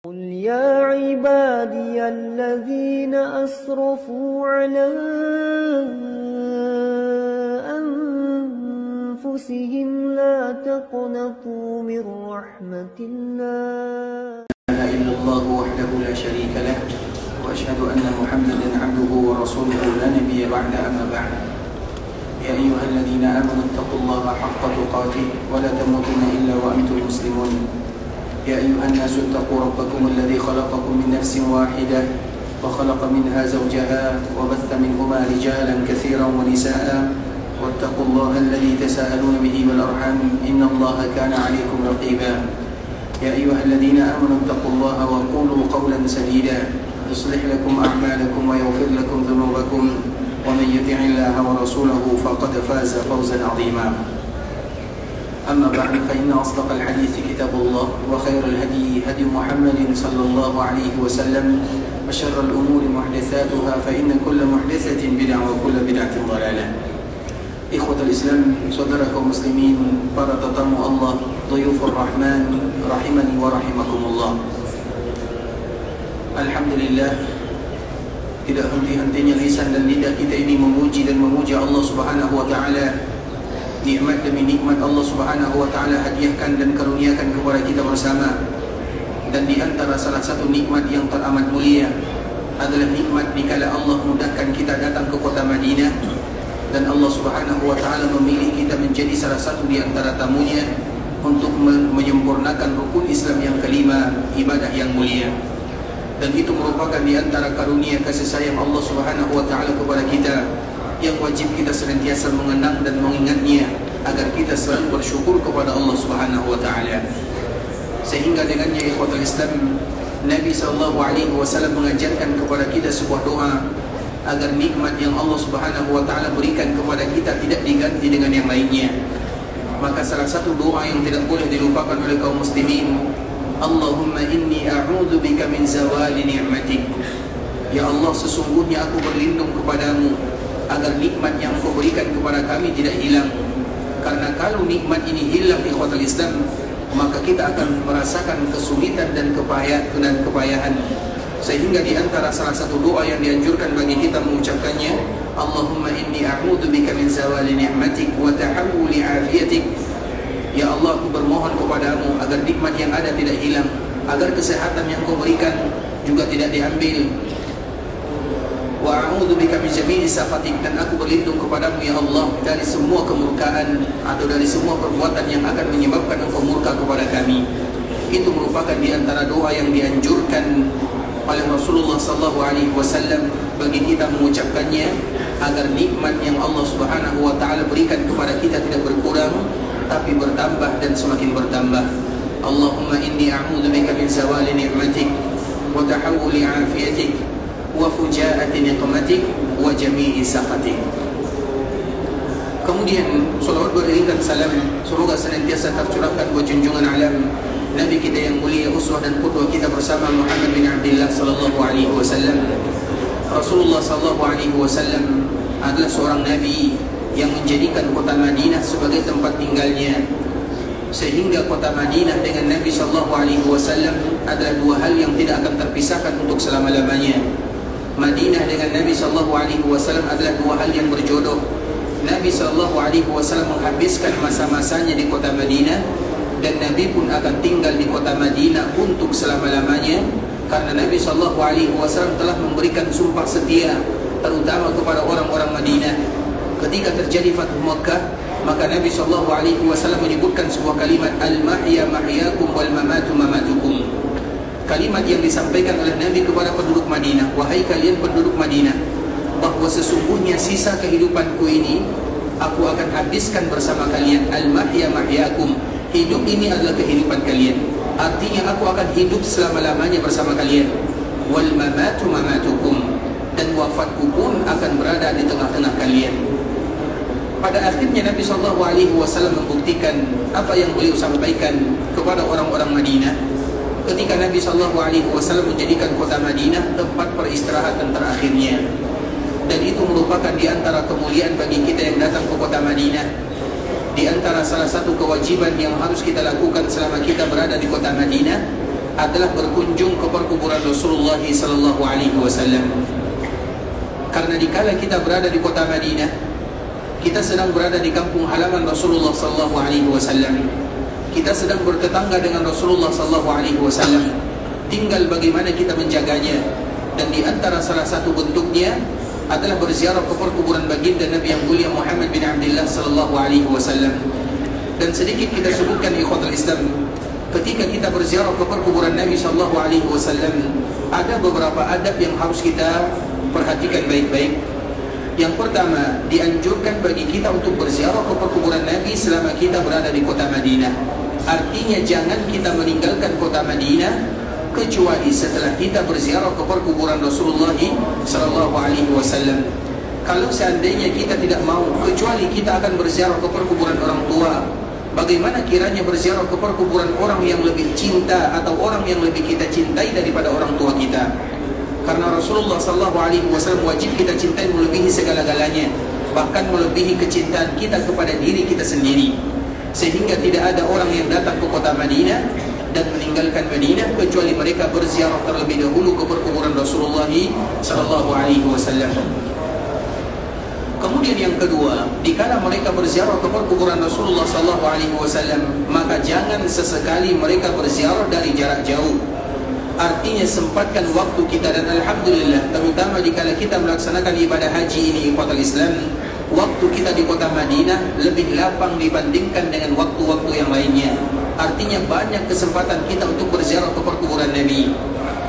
قل يا عبادي الذين أسرفوا على أنفسهم لا تقنطوا من رحمة الله. لا إله إلا الله وحده لا شريك له وأشهد أن محمدا عبده ورسوله لا نبي بعد أما بعد. يا أيها الذين آمنوا اتقوا الله حق تقاته ولا تموتن إلا وأنتم مسلمون. يا أيها الناس اتقوا ربكم الذي خلقكم من نفس واحدة وخلق منها زوجها وبث منهما رجالا كثيرا ونساء واتقوا الله الذي تساءلون به والأرحام إن الله كان عليكم رقيبا. يا أيها الذين آمنوا اتقوا الله وقولوا قولا سديدا يصلح لكم أعمالكم ويغفر لكم ذنوبكم ومن يطع الله ورسوله فقد فاز فوزا عظيما. أما بعد فإن أصدق الحديث كتاب الله وخير الهدي هدي محمد صلى الله عليه وسلم وشر الأمور محدثاتها فإن كل محدثة بدعة وكل بدعة ضلالة. إخوة الإسلام saudara kaum muslimin, para tetamu Allah, Dhuyufur Rahman rahimani wa rahimakumullah. Alhamdulillah, tidak henti-hentinya lisan dan lidah kita ini memuji dan memuja Allah Subhanahu wa taala. Nikmat demi nikmat Allah Subhanahu wa taala hadiahkan dan karuniakan kepada kita bersama. Dan di antara salah satu nikmat yang teramat mulia adalah nikmat dikala Allah mudahkan kita datang ke kota Madinah dan Allah Subhanahu wa taala memilih kita menjadi salah satu di antara tamunya untuk menyempurnakan rukun Islam yang kelima, ibadah yang mulia. Dan itu merupakan di antara karunia kasih sayang Allah Subhanahu wa taala kepada kita yang wajib kita senantiasa mengenang dan mengingatnya agar kita selalu bersyukur kepada Allah Subhanahu wa taala. Sehingga dengannya ikhwatul Islam, Nabi SAW mengajarkan kepada kita sebuah doa agar nikmat yang Allah Subhanahu wa taala berikan kepada kita tidak diganti dengan yang lainnya. Maka salah satu doa yang tidak boleh dilupakan oleh kaum muslimin, Allahumma inni a'udzubika min zawali ni'matik. Ya Allah, sesungguhnya aku berlindung kepadamu agar nikmat yang Engkau berikan kepada kami tidak hilang. Karena kalau nikmat ini hilang ikhwatul Islam, maka kita akan merasakan kesulitan dan kepayahan. Sehingga di antara salah satu doa yang dianjurkan bagi kita mengucapkannya, Allahumma inni a'udzubika min zawali ni'matik wa tahawuli afiyatik. Ya Allah, aku bermohon kepadamu agar nikmat yang ada tidak hilang, agar kesehatan yang Engkau berikan juga tidak diambil. Wa a'udzubika min jami'i sakhatik, dan aku berlindung kepadamu ya Allah dari semua kemurkaan atau dari semua perbuatan yang akan menyebabkan Engkau murka kepada kami. Itu merupakan di antara doa yang dianjurkan oleh Rasulullah SAW bagi kita mengucapkannya agar nikmat yang Allah Subhanahu wa taala berikan kepada kita tidak berkurang tapi bertambah dan semakin bertambah. Allahumma inni a'udzubika min zawali ni'matik wa tahawuli 'afiyatik wa fujaati niqmatik wa jami'i sakhatik. Kemudian salawat beriringan salam semoga senantiasa tercurahkan buat junjungan alam Nabi kita yang mulia, uswah dan qudwah kita bersama Muhammad bin Abdullah sallallahu alaihi wasallam. Rasulullah sallallahu alaihi wasallam adalah seorang nabi yang menjadikan kota Madinah sebagai tempat tinggalnya. Sehingga kota Madinah dengan Nabi sallallahu alaihi wasallam adalah dua hal yang tidak akan terpisahkan untuk selama-lamanya. Madinah dengan Nabi SAW adalah dua hal yang berjodoh. Nabi SAW menghabiskan masa-masanya di kota Madinah dan Nabi pun akan tinggal di kota Madinah untuk selama-lamanya, karena Nabi SAW telah memberikan sumpah setia terutama kepada orang-orang Madinah. Ketika terjadi Fathu Makkah, maka Nabi SAW menyebutkan sebuah kalimat, Al-mahya mahyakum wal mamatu mamatukum. Kalimat yang disampaikan oleh Nabi kepada penduduk Madinah, wahai kalian penduduk Madinah, bahwa sesungguhnya sisa kehidupanku ini aku akan habiskan bersama kalian. Al-mahya mahyakum, hidup ini adalah kehidupan kalian, artinya aku akan hidup selama-lamanya bersama kalian. Wal mamatu mamatukum, dan wafatku pun akan berada di tengah-tengah kalian. Pada akhirnya Nabi SAW membuktikan apa yang beliau sampaikan kepada orang-orang Madinah ketika Nabi SAW menjadikan kota Madinah tempat peristirahatan terakhirnya. Dan itu merupakan di antara kemuliaan bagi kita yang datang ke kota Madinah. Di antara salah satu kewajiban yang harus kita lakukan selama kita berada di kota Madinah adalah berkunjung ke perkuburan Rasulullah sallallahu alaihi wasallam. Karena dikala kita berada di kota Madinah, kita sedang berada di kampung halaman Rasulullah sallallahu alaihi wasallam. Kita sedang bertetangga dengan Rasulullah sallallahu alaihi wasallam. Tinggal bagaimana kita menjaganya. Dan di antara salah satu bentuknya adalah berziarah ke perkuburan baginda Nabi yang mulia Muhammad bin Abdullah sallallahu alaihi wasallam. Dan sedikit kita sebutkan ikhwatul Islam, ketika kita berziarah ke perkuburan Nabi sallallahu alaihi wasallam, ada beberapa adab yang harus kita perhatikan baik-baik. Yang pertama, dianjurkan bagi kita untuk berziarah ke perkuburan Nabi selama kita berada di kota Madinah. Artinya jangan kita meninggalkan kota Madinah kecuali setelah kita berziarah ke perkuburan Rasulullah sallallahu alaihi wasallam. Kalau seandainya kita tidak mau, kecuali kita akan berziarah ke perkuburan orang tua, bagaimana kiranya berziarah ke perkuburan orang yang lebih cinta atau orang yang lebih kita cintai daripada orang tua kita? Karena Rasulullah sallallahu alaihi wasallam wajib kita cintai melebihi segala-galanya, bahkan melebihi kecintaan kita kepada diri kita sendiri. Sehingga tidak ada orang yang datang ke kota Madinah dan meninggalkan Madinah kecuali mereka berziarah terlebih dahulu ke perkuburan Rasulullah sallallahu alaihi wasallam. Kemudian yang kedua, dikala mereka berziarah ke perkuburan Rasulullah sallallahu alaihi wasallam, maka jangan sesekali mereka berziarah dari jarak jauh. Artinya sempatkan waktu kita, dan alhamdulillah terutama dikala kita melaksanakan ibadah haji ini ikhwatul Islam, waktu kita di kota Madinah lebih lapang dibandingkan dengan waktu-waktu yang lainnya. Artinya banyak kesempatan kita untuk berziarah ke perkuburan Nabi.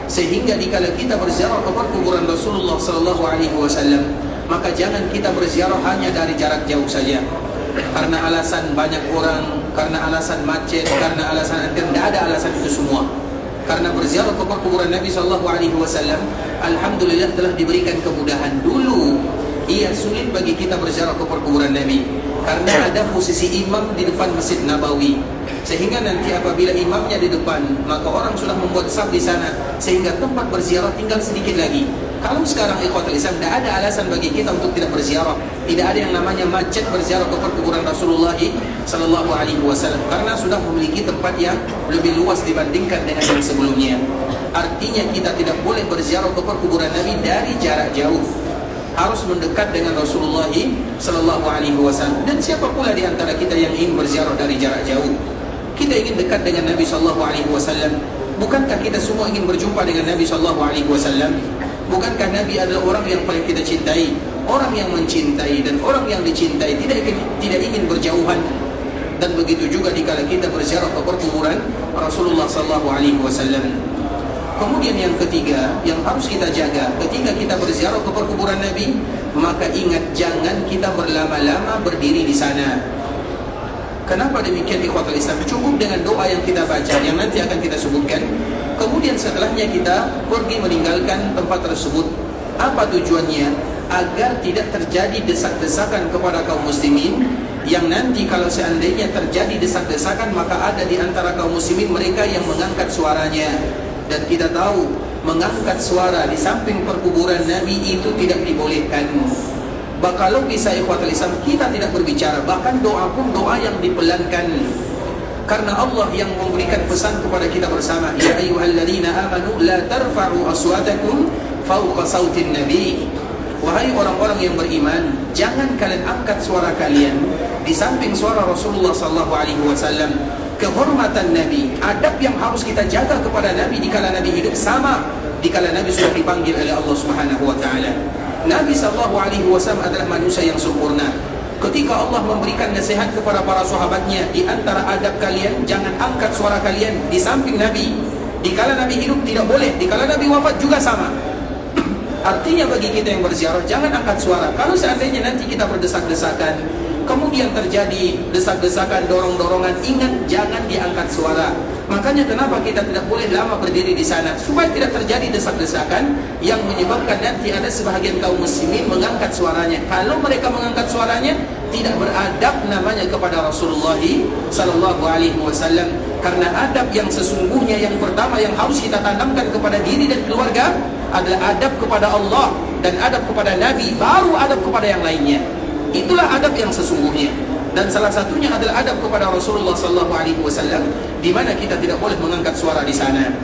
Sehingga dikala kita berziarah ke perkuburan Rasulullah sallallahu alaihi wasallam, maka jangan kita berziarah hanya dari jarak jauh saja. Karena alasan banyak orang, karena alasan macet, karena alasan antir, tidak ada alasan itu semua. Karena berziarah ke perkuburan Nabi sallallahu alaihi wasallam, alhamdulillah telah diberikan kemudahan. Dulu ia sulit bagi kita berziarah ke perkuburan Nabi karena ada posisi imam di depan Masjid Nabawi, sehingga nanti apabila imamnya di depan, maka orang sudah membuat saf di sana, sehingga tempat berziarah tinggal sedikit lagi. Kalau sekarang ikhwatul Islam, tidak ada alasan bagi kita untuk tidak berziarah. Tidak ada yang namanya macet berziarah ke perkuburan Rasulullah sallallahu alaihi wasallam, karena sudah memiliki tempat yang lebih luas dibandingkan dengan yang sebelumnya. Artinya kita tidak boleh berziarah ke perkuburan Nabi dari jarak jauh, harus mendekat dengan Rasulullah sallallahu alaihi wasallam. Dan siapa pula di antara kita yang ingin berziarah dari jarak jauh? Kita ingin dekat dengan Nabi sallallahu alaihi wasallam. Bukankah kita semua ingin berjumpa dengan Nabi sallallahu alaihi wasallam? Bukankah Nabi adalah orang yang paling kita cintai, orang yang mencintai, dan orang yang dicintai tidak ingin berjauhan? Dan begitu juga dikala kita berziarah ke perkuburan Rasulullah sallallahu alaihi wasallam. Kemudian yang ketiga yang harus kita jaga ketika kita berziarah ke perkuburan Nabi, maka ingat jangan kita berlama-lama berdiri di sana. Kenapa demikian ikhwatul Islam? Cukup dengan doa yang kita baca yang nanti akan kita sebutkan. Kemudian setelahnya kita pergi meninggalkan tempat tersebut. Apa tujuannya? Agar tidak terjadi desak-desakan kepada kaum muslimin, yang nanti kalau seandainya terjadi desak-desakan, maka ada di antara kaum muslimin mereka yang mengangkat suaranya. Dan kita tahu mengangkat suara di samping perkuburan Nabi itu tidak dibolehkan. Kalau bisa ikhwatul Islam, kita tidak berbicara, bahkan doa pun doa yang dipelankan. Karena Allah yang memberikan pesan kepada kita bersama, ya ayyuhalladzina amanu la tarfa'u aswatakum fawqa sautin nabi. Wahai orang-orang yang beriman, jangan kalian angkat suara kalian di samping suara Rasulullah sallallahu alaihi wasallam. Kehormatan Nabi, adab yang harus kita jaga kepada Nabi dikala Nabi hidup sama dikala Nabi sudah dipanggil oleh Allah Subhanahu wa taala. Nabi sallallahu alaihi wasallam adalah manusia yang sempurna. Ketika Allah memberikan nasihat kepada para sahabatnya, di antara adab kalian jangan angkat suara kalian di samping Nabi. Dikala Nabi hidup tidak boleh, dikala Nabi wafat juga sama. Artinya bagi kita yang berziarah, jangan angkat suara. Kalau seandainya nanti kita berdesak-desakan, kemudian terjadi desak-desakan, dorong-dorongan, ingat jangan diangkat suara. Makanya kenapa kita tidak boleh lama berdiri di sana, supaya tidak terjadi desak-desakan yang menyebabkan nanti ada sebahagian kaum muslimin mengangkat suaranya. Kalau mereka mengangkat suaranya, tidak beradab namanya kepada Rasulullah sallallahu alaihi wasallam. Karena adab yang sesungguhnya yang pertama yang harus kita tanamkan kepada diri dan keluarga adalah adab kepada Allah dan adab kepada Nabi, baru adab kepada yang lainnya. Itulah adab yang sesungguhnya. Dan salah satunya adalah adab kepada Rasulullah sallallahu alaihi wasallam, di mana kita tidak boleh mengangkat suara di sana.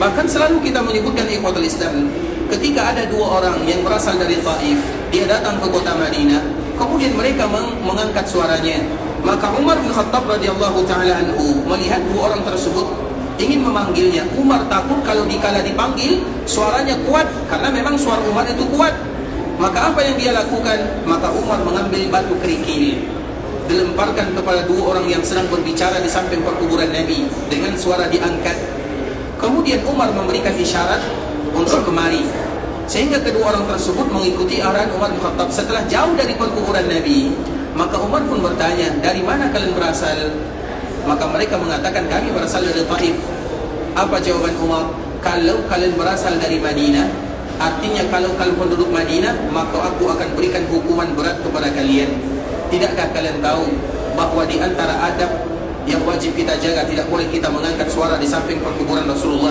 Bahkan selalu kita menyebutkan ikhwatul Islam, ketika ada dua orang yang berasal dari Taif, dia datang ke kota Madinah, kemudian mereka mengangkat suaranya, maka Umar bin Khattab radhiyallahu taala anhu melihat dua orang tersebut ingin memanggilnya. Umar takut kalau dikala dipanggil suaranya kuat, karena memang suara Umar itu kuat. Maka apa yang dia lakukan? Maka Umar mengambil batu kerikil, dilemparkan kepada dua orang yang sedang berbicara di samping perkuburan Nabi dengan suara diangkat. Kemudian Umar memberikan isyarat untuk kemari, sehingga kedua orang tersebut mengikuti arahan Umar bin Khattab. Setelah jauh dari perkuburan Nabi, maka Umar pun bertanya, dari mana kalian berasal? Maka mereka mengatakan, kami berasal dari Taif. Apa jawaban Umar? Kalau kalian berasal dari Madinah, artinya kalau kalian penduduk Madinah, maka aku akan berikan hukuman berat kepada kalian. Tidakkah kalian tahu bahwa di antara adab yang wajib kita jaga, tidak boleh kita mengangkat suara di samping perkuburan Rasulullah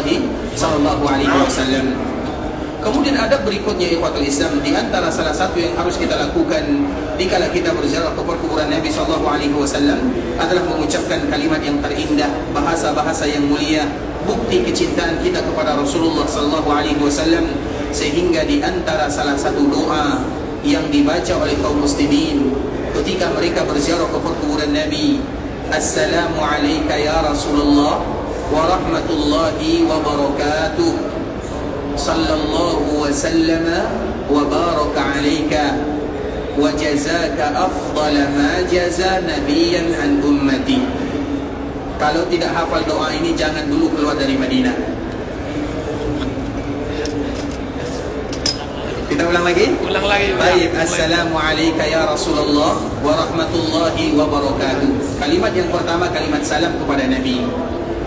sallallahu alaihi wasallam. Kemudian adab berikutnya ikhwatul Islam, di antara salah satu yang harus kita lakukan dikala kita berziarah ke perkuburan Nabi sallallahu alaihi wasallam adalah mengucapkan kalimat yang terindah, bahasa-bahasa yang mulia, bukti kecintaan kita kepada Rasulullah sallallahu alaihi wasallam. Sehingga di antara salah satu doa yang dibaca oleh kaum muslimin ketika mereka berziarah ke perkuburan Nabi, Assalamu alayka ya Rasulullah wa rahmatullahi wa barakatuh, sallallahu wa sallama wa baraka alayka, wa jazaka afdala ma jaza nabiyan an ummati. Kalau tidak hafal doa ini, jangan dulu keluar dari Madinah. Kita ulang lagi? Ulang lagi. Baik, Assalamu alayka ya Rasulullah wa rahmatullahi wa barakatuh. Kalimat yang pertama kalimat salam kepada Nabi,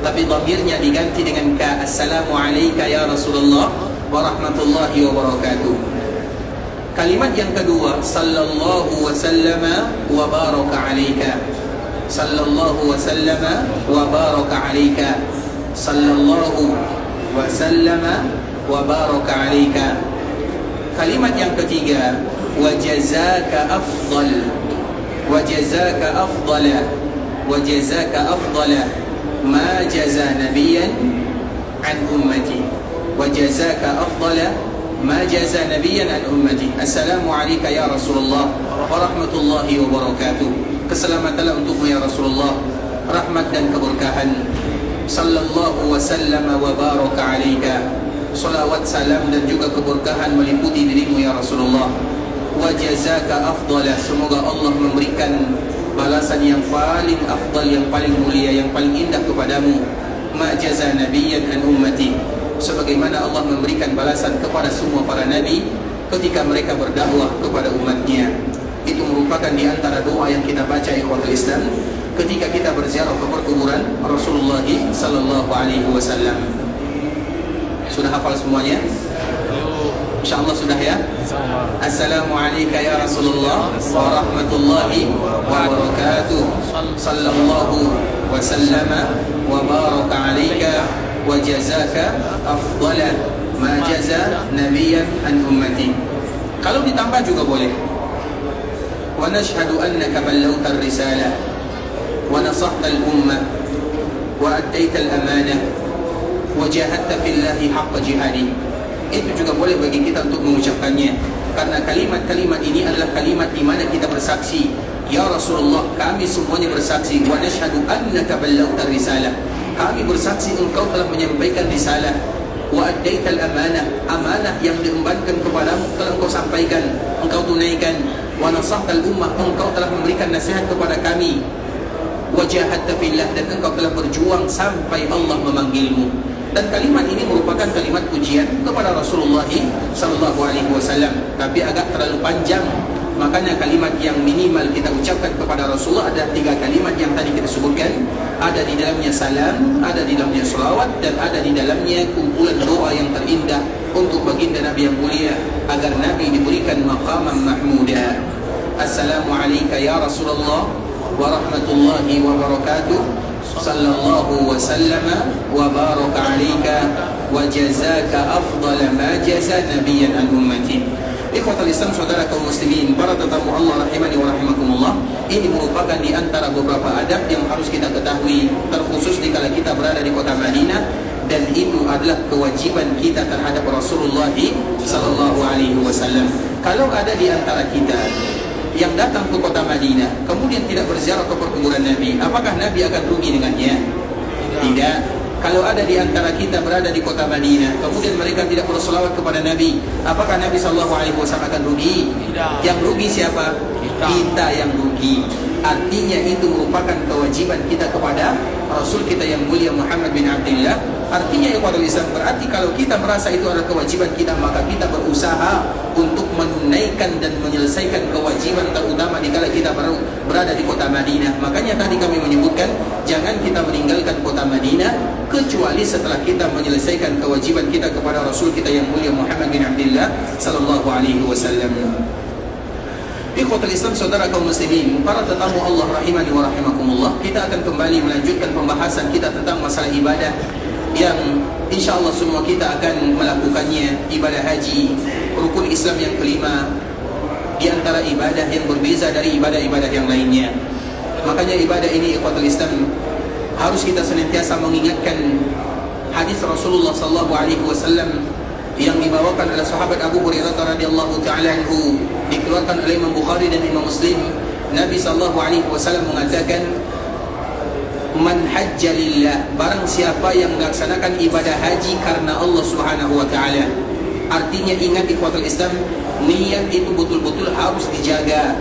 tapi dhamirnya diganti dengan ka. Assalamu alayka ya Rasulullah wa rahmatullahi wa barakatuh. Kalimat yang kedua, sallallahu wa sallama wa baraka alayka. Sallallahu wa sallama wa baraka alayka. Sallallahu wa sallama wa baraka alayka. Kalimat yang ketiga, wa jazaka afdal, wa jazaka afdala, wa jazaka afdala ma jaza nabiyan an ummati, wa jazaka afdala ma jaza nabiyan an ummati. Assalamu alayka ya Rasulullah wa rahmatullahi wa barakatuh. Keselamatanlah untukmu ya Rasulullah, rahmat dan keberkahan. Sallallahu wa sallama wa baraka alayka. Salawat, salam dan juga keberkahan meliputi dirimu ya Rasulullah. Wa jazaka afdala, semoga Allah memberikan balasan yang paling afdal, yang paling mulia, yang paling indah kepadamu. Ma jaza nabiyyan an ummati, sebagaimana Allah memberikan balasan kepada semua para nabi ketika mereka berdakwah kepada umatnya. Itu merupakan di antara doa yang kita baca ikhwatul Islam ketika kita berziarah ke perkuburan Rasulullah sallallahu alaihi wasallam. Sudah hafal semuanya? InsyaAllah sudah ya? Assalamu alayka ya Rasulullah wa rahmatullahi wa barakatuh. Sallallahu wa sallama wa baraka alayka, wa jazaka afdala ma jaza nabiyan an ummati. Kalau ditambah juga boleh. Wa nashhadu annaka ballawta ar-risalah wa nasahta al-ummah wa addaita al-amanah wajahadta fillahi haqqa jihadi. Itu juga boleh bagi kita untuk mengucapkannya, karena kalimat-kalimat ini adalah kalimat di mana kita bersaksi, ya Rasulullah, kami semuanya bersaksi, wa nashhadu annaka ballawta risalah, kami bersaksi engkau telah menyampaikan risalah, wa addaital amanah, amanah yang diembankan kepadamu telah engkau sampaikan, engkau tunaikan, wa nasahtal ummah, engkau telah memberikan nasihat kepada kami, wajahadta fillah, dan engkau telah berjuang sampai Allah memanggilmu. Dan kalimat ini merupakan kalimat pujian kepada Rasulullah sallallahu alaihi wasallam, tapi agak terlalu panjang. Makanya kalimat yang minimal kita ucapkan kepada Rasulullah ada 3 kalimat yang tadi kita sebutkan. Ada di dalamnya salam, ada di dalamnya selawat, dan ada di dalamnya kumpulan doa yang terindah untuk baginda Nabi yang mulia, agar Nabi diberikan maqaman mahmuda. Assalamu alayka ya Rasulullah wa rahmatullahi wa barakatuh. Sallallahu wa sallama wa baraka alayka, wa jazaka afdala ma jaza nabiyan an ummati. Ikhwatul Islam, saudara kaum muslimin, para tetamu Allah rahimani wa rahimakumullah, ini merupakan di antara beberapa adab yang harus kita ketahui, terkhusus dikala kita berada di kota Madinah, dan itu adalah kewajiban kita terhadap Rasulullah sallallahu alaihi wasallam. Kalau ada di antara kita yang datang ke kota Madinah kemudian tidak berziarah ke perkuburan Nabi, apakah Nabi akan rugi dengannya? Tidak. Kalau ada di antara kita berada di kota Madinah kemudian mereka tidak berselawat kepada Nabi, apakah Nabi sallallahu alaihi wasallam akan rugi? Tidak. Yang rugi siapa? Kita yang rugi. Artinya itu merupakan kewajiban kita kepada Rasul kita yang mulia Muhammad bin Abdullah. Artinya ikhwatul Islam, berarti kalau kita merasa itu adalah kewajiban kita, maka kita berusaha untuk menunaikan dan menyelesaikan kewajiban terutama dikala kita baru berada di kota Madinah. Makanya tadi kami menyebutkan jangan kita meninggalkan kota Madinah kecuali setelah kita menyelesaikan kewajiban kita kepada Rasul kita yang mulia Muhammad bin Abdullah sallallahu alaihi wasallam. Ikhwatul Islam, saudara kaum muslimin, para tetamu Allah rahimani wa rahimakumullah, kita akan kembali melanjutkan pembahasan kita tentang masalah ibadah yang insyaAllah semua kita akan melakukannya. Ibadah haji, rukun Islam yang kelima, di antara ibadah yang berbeza dari ibadah-ibadah yang lainnya. Makanya ibadah ini ikhwatul Islam harus kita senantiasa mengingatkan hadis Rasulullah sallallahu alaihi wasallam yang dibawakan oleh sahabat Abu Hurairah radhiyallahu taala anhu, dikeluarkan oleh Imam Bukhari dan Imam Muslim. Nabi sallallahu alaihi wasallam mengatakan, "Man hajja lillah," barang siapa yang melaksanakan ibadah haji karena Allah Subhanahu wa taala. Artinya ingat ikhwatul Islam, niat itu betul-betul harus dijaga.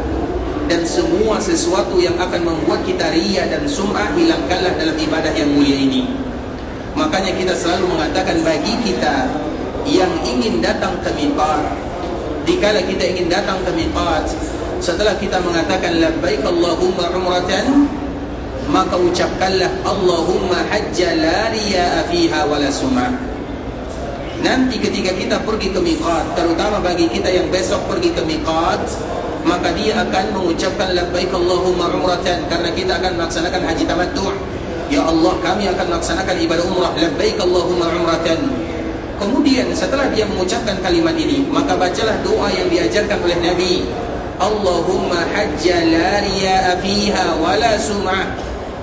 Dan semua sesuatu yang akan membuat kita riya dan sum'ah, hilangkanlah dalam ibadah yang mulia ini. Makanya kita selalu mengatakan bagi kita yang ingin datang ke miqat, dikala kita ingin datang ke miqat, setelah kita mengatakan labbaik Allahumma umratan, maka ucapkanlah Allahumma hajja la riya'a fiha wala sum'ah. Nanti ketika kita pergi ke miqat, terutama bagi kita yang besok pergi ke miqat, maka dia akan mengucapkan labbaik Allahumma umratan, karena kita akan melaksanakan haji tamattu'. Ya Allah, kami akan melaksanakan ibadah umrah, labbaik Allahumma umratan. Kemudian setelah dia mengucapkan kalimat ini, maka bacalah doa yang diajarkan oleh Nabi, Allahumma hajja la riya'a fiha wala sum'ah.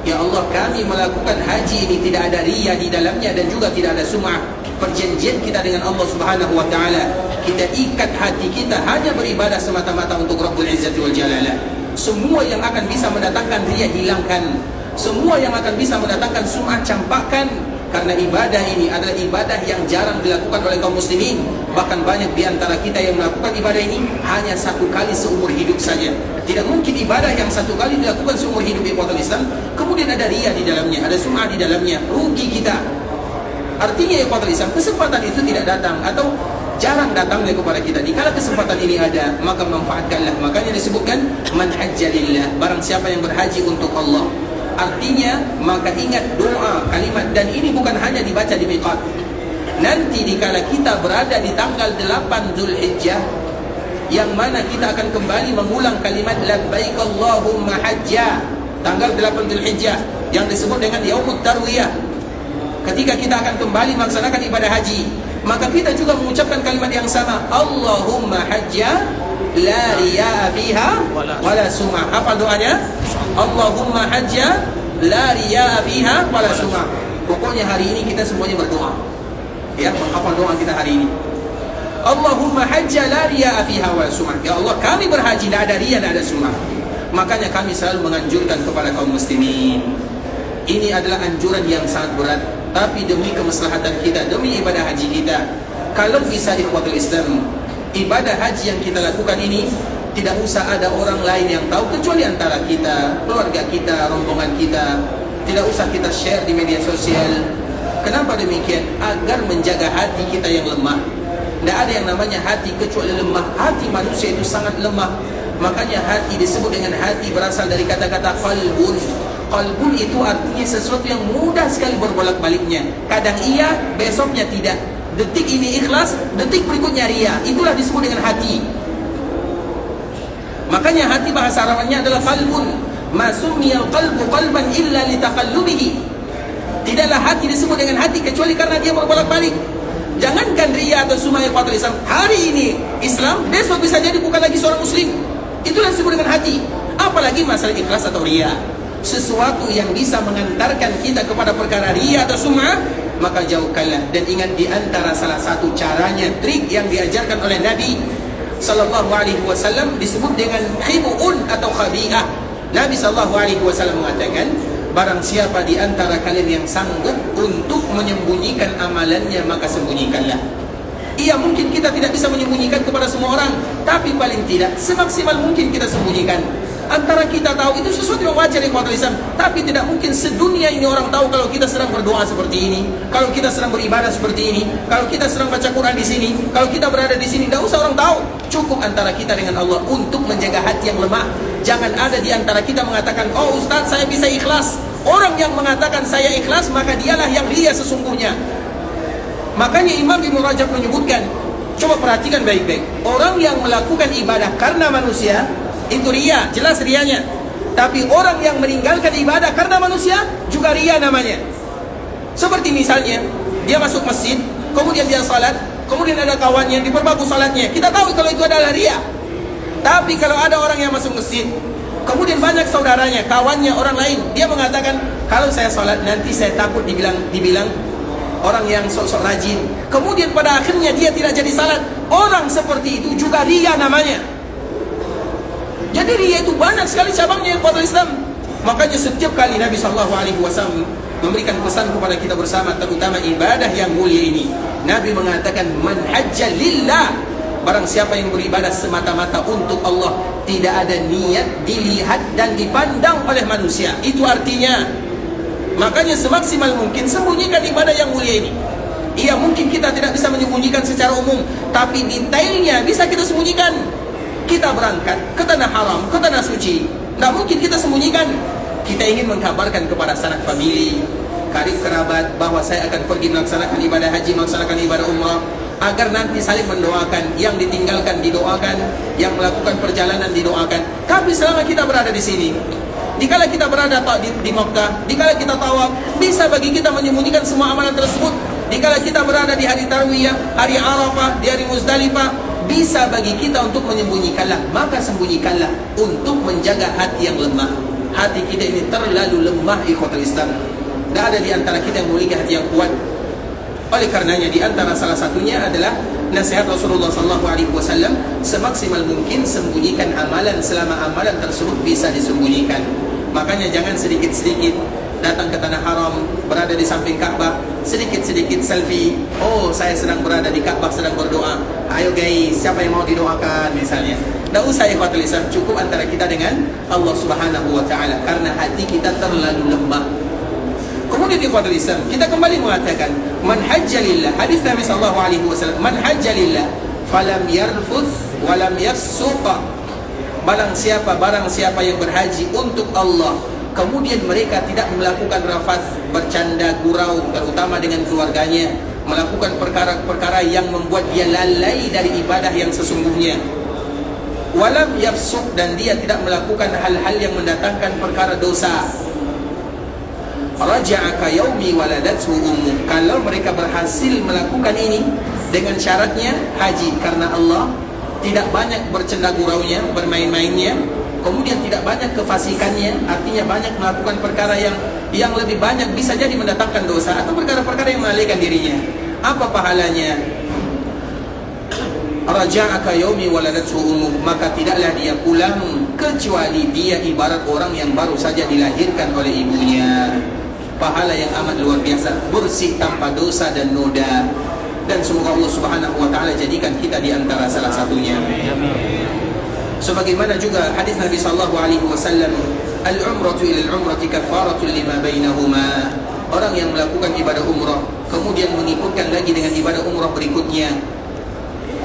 Ya Allah, kami melakukan haji ini tidak ada riya di dalamnya dan juga tidak ada sum'ah. Perjanjian kita dengan Allah Subhanahu wa taala, kita ikat hati kita hanya beribadah semata-mata untuk Rabbul Izzati wal Jalalah. Semua yang akan bisa mendatangkan riya hilangkan. Semua yang akan bisa mendatangkan sum'ah campakkan. Karena ibadah ini adalah ibadah yang jarang dilakukan oleh kaum muslimin. Bahkan banyak di antara kita yang melakukan ibadah ini hanya satu kali seumur hidup saja. Tidak mungkin ibadah yang satu kali dilakukan seumur hidup ikhwatul Islam kemudian ada riya di dalamnya, ada sum'ah di dalamnya. Rugi kita. Artinya ikhwatul Islam, kesempatan itu tidak datang atau jarang datangnya kepada kita. Dikala kesempatan ini ada, maka manfaatkanlah. Makanya disebutkan man hajja lillah, barang siapa yang berhaji untuk Allah. Artinya maka ingat doa kalimat, dan ini bukan hanya dibaca di miqat. Nanti dikala kita berada di tanggal 8 Zulhijjah, yang mana kita akan kembali mengulang kalimat labbaik Allahumma hajja, tanggal 8 Zulhijjah yang disebut dengan Yaumut Tarwiyah. Ketika kita akan kembali melaksanakan ibadah haji, maka kita juga mengucapkan kalimat yang sama, Allahumma hajja la riya'a fiha wala sum'ah. Apa doanya? Allahumma hajja la riya'a fiha wala sum'ah. Pokoknya hari ini kita semuanya berdoa, ya, menghafal doa kita hari ini. Allahumma hajja la riya'a fiha wala sum'ah. Ya Allah, kami berhaji tidak ada riya, tidak ada sum'ah. Makanya kami selalu menganjurkan kepada kaum muslimin, ini adalah anjuran yang sangat berat, tapi demi kemaslahatan kita, demi ibadah haji kita, kalau bisa ikhwatul Islam, ibadah haji yang kita lakukan ini tidak usah ada orang lain yang tahu kecuali antara kita, keluarga kita, rombongan kita. Tidak usah kita share di media sosial. Kenapa demikian? Agar menjaga hati kita yang lemah. Tidak ada yang namanya hati kecuali lemah. Hati manusia itu sangat lemah. Makanya hati disebut dengan hati berasal dari kata-kata qalbun. Qalbun itu artinya sesuatu yang mudah sekali berbolak-baliknya. Kadang iya, besoknya tidak. Detik ini ikhlas, detik berikutnya riya. Itulah disebut dengan hati. Makanya hati bahasa Arabnya adalah qalbun. Ma summiyal qalbu qalban illa litaqallubihi. Tidaklah hati disebut dengan hati kecuali karena dia berbolak-balik. Jangankan riya atau sum'ah ikhwatul Islam, hari ini Islam, besok bisa jadi bukan lagi seorang muslim. Itulah disebut dengan hati. Apalagi masalah ikhlas atau riya. Sesuatu yang bisa mengantarkan kita kepada perkara riya atau sum'ah, maka jauhkanlah. Dan ingat, di antara salah satu caranya, trik yang diajarkan oleh Nabi sallallahu alaihi wasallam disebut dengan khibu'un atau khabi'ah. Nabi sallallahu alaihi wasallam mengatakan, barang siapa di antara kalian yang sanggup untuk menyembunyikan amalannya, maka sembunyikanlah. Iya, mungkin kita tidak bisa menyembunyikan kepada semua orang, tapi paling tidak semaksimal mungkin kita sembunyikan. Antara kita tahu itu sesuatu yang wajar di kuartal Islam, tapi tidak mungkin sedunia ini orang tahu kalau kita sedang berdoa seperti ini, kalau kita sedang beribadah seperti ini, kalau kita sedang baca Quran di sini, kalau kita berada di sini. Tidak usah orang tahu. Cukup antara kita dengan Allah untuk menjaga hati yang lemah. Jangan ada di antara kita mengatakan, oh Ustaz, saya bisa ikhlas. Orang yang mengatakan saya ikhlas, maka dialah yang ria sesungguhnya. Makanya Imam Ibnu Rajab menyebutkan, coba perhatikan baik-baik, orang yang melakukan ibadah karena manusia itu ria, jelas rianya. Tapi orang yang meninggalkan ibadah karena manusia juga ria namanya. Seperti misalnya, dia masuk masjid, kemudian dia salat, kemudian ada kawannya yang diperbagus salatnya. Kita tahu kalau itu adalah ria. Tapi kalau ada orang yang masuk masjid, kemudian banyak saudaranya, kawannya, orang lain, dia mengatakan, kalau saya salat nanti saya takut dibilang orang yang sok-sok rajin. Kemudian pada akhirnya dia tidak jadi salat. Orang seperti itu juga ria namanya. Jadi ria itu banyak sekali cabangnya yang kuartal Islam. Makanya setiap kali Nabi SAW memberikan pesan kepada kita bersama, terutama ibadah yang mulia ini, Nabi mengatakan, man hajja lillah, barang siapa yang beribadah semata-mata untuk Allah, tidak ada niat dilihat dan dipandang oleh manusia. Itu artinya, makanya semaksimal mungkin sembunyikan ibadah yang mulia ini. Iya, mungkin kita tidak bisa menyembunyikan secara umum, tapi detailnya bisa kita sembunyikan. Kita berangkat ke tanah haram, ke tanah suci, tidak mungkin kita sembunyikan. Kita ingin mengkabarkan kepada sanak famili, karib kerabat, bahwa saya akan pergi melaksanakan ibadah haji, melaksanakan ibadah umrah, agar nanti saling mendoakan. Yang ditinggalkan didoakan, yang melakukan perjalanan didoakan. Tapi selama kita berada di sini, dikala kita berada di Makkah, dikala kita tawaf, bisa bagi kita menyembunyikan semua amalan tersebut. Dikala kita berada di hari Tarwiyah, hari Arafah, di hari Muzdalifah, bisa bagi kita untuk menyembunyikanlah. Maka sembunyikanlah untuk menjaga hati yang lemah. Hati kita ini terlalu lemah, ikhwatul Islam. Tidak ada di antara kita yang memiliki hati yang kuat. Oleh karenanya, di antara salah satunya adalah nasihat Rasulullah SAW, semaksimal mungkin sembunyikan amalan selama amalan tersebut bisa disembunyikan. Makanya jangan sedikit-sedikit datang ke tanah haram, berada di samping Ka'bah, sedikit-sedikit selfie. Oh, saya sedang berada di Ka'bah, sedang berdoa. Ayo guys, siapa yang mau didoakan misalnya. Tidak usah ikhwatul Islam, cukup antara kita dengan Allah Subhanahu wa Ta'ala, karena hati kita terlalu lemah. Kemudian ikhwatul Islam, kita kembali mengatakan, man hajja lillah, hadis Nabi sallallahu alaihi wasallam, man hajja lillah falam yarfuth walam yafsuq. Barang siapa yang berhaji untuk Allah, kemudian mereka tidak melakukan rafath, bercanda gurau, terutama dengan keluarganya, melakukan perkara-perkara yang membuat dia lalai dari ibadah yang sesungguhnya. Walam yafsuq, dan dia tidak melakukan hal-hal yang mendatangkan perkara dosa. Raja'a ka yaumi waladathu ummu. Kalau mereka berhasil melakukan ini dengan syaratnya haji karena Allah, tidak banyak bercanda guraunya, bermain-mainnya, kemudian tidak banyak kefasikannya, artinya banyak melakukan perkara yang lebih banyak bisa jadi mendatangkan dosa, atau perkara-perkara yang melalaikan dirinya. Apa pahalanya? Raja'a ka yaumi waladathu ummu, maka tidaklah dia pulang kecuali dia ibarat orang yang baru saja dilahirkan oleh ibunya. Pahala yang amat luar biasa, bersih tanpa dosa dan noda. Dan semoga Allah Subhanahu wa Ta'ala jadikan kita di antara salah satunya. Sebagaimana juga hadis Nabi sallallahu alaihi wasallam, al-umratu ila al-umrati kafaratun lima bainahuma. Orang yang melakukan ibadah umrah kemudian mengikutkan lagi dengan ibadah umrah berikutnya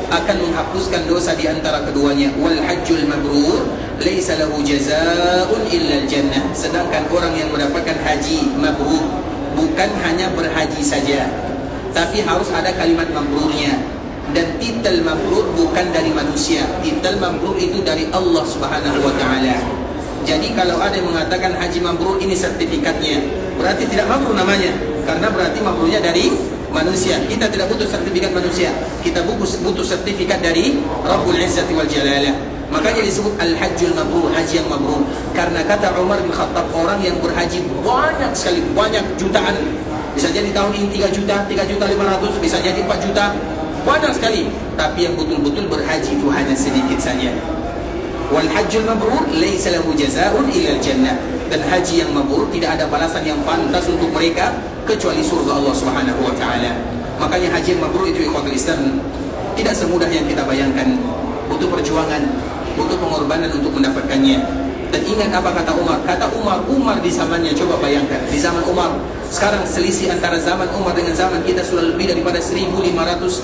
akan menghapuskan dosa di antara keduanya. Wal hajjul mabrur laisa lahu jazaa'un illa al-jannah. Sedangkan orang yang mendapatkan haji mabrur bukan hanya berhaji saja, tapi harus ada kalimat mabrurnya. Dan titel mabrur bukan dari manusia. Titel mabrur itu dari Allah Subhanahu wa Ta'ala. Jadi kalau ada yang mengatakan haji mabrur, ini sertifikatnya, berarti tidak mabrur namanya, karena berarti mabrurnya dari manusia. Kita tidak butuh sertifikat manusia, kita butuh sertifikat dari Rabbul Izzati wal Jalalah. Makanya disebut al-hajjul mabrur, haji yang mabrur. Karena kata Umar bin Khattab, orang yang berhaji banyak sekali, banyak jutaan Bisa jadi tahun ini 3 juta, 3.500.000, bisa jadi 4 juta. Banyak sekali. Tapi yang betul-betul berhaji itu hanya sedikit saja. Wal hajjul mabrur laisa lahu jazaa'un illa al-jannah. Dan haji yang mabrur tidak ada balasan yang pantas untuk mereka kecuali surga Allah Subhanahu wa taala. Makanya haji yang mabrur itu ikhwatul Islam tidak semudah yang kita bayangkan. Butuh perjuangan, butuh pengorbanan untuk mendapatkannya. Dan ingat apa kata Umar? Kata Umar di zamannya, coba bayangkan, di zaman Umar, sekarang selisih antara zaman Umar dengan zaman kita sudah lebih daripada 1.500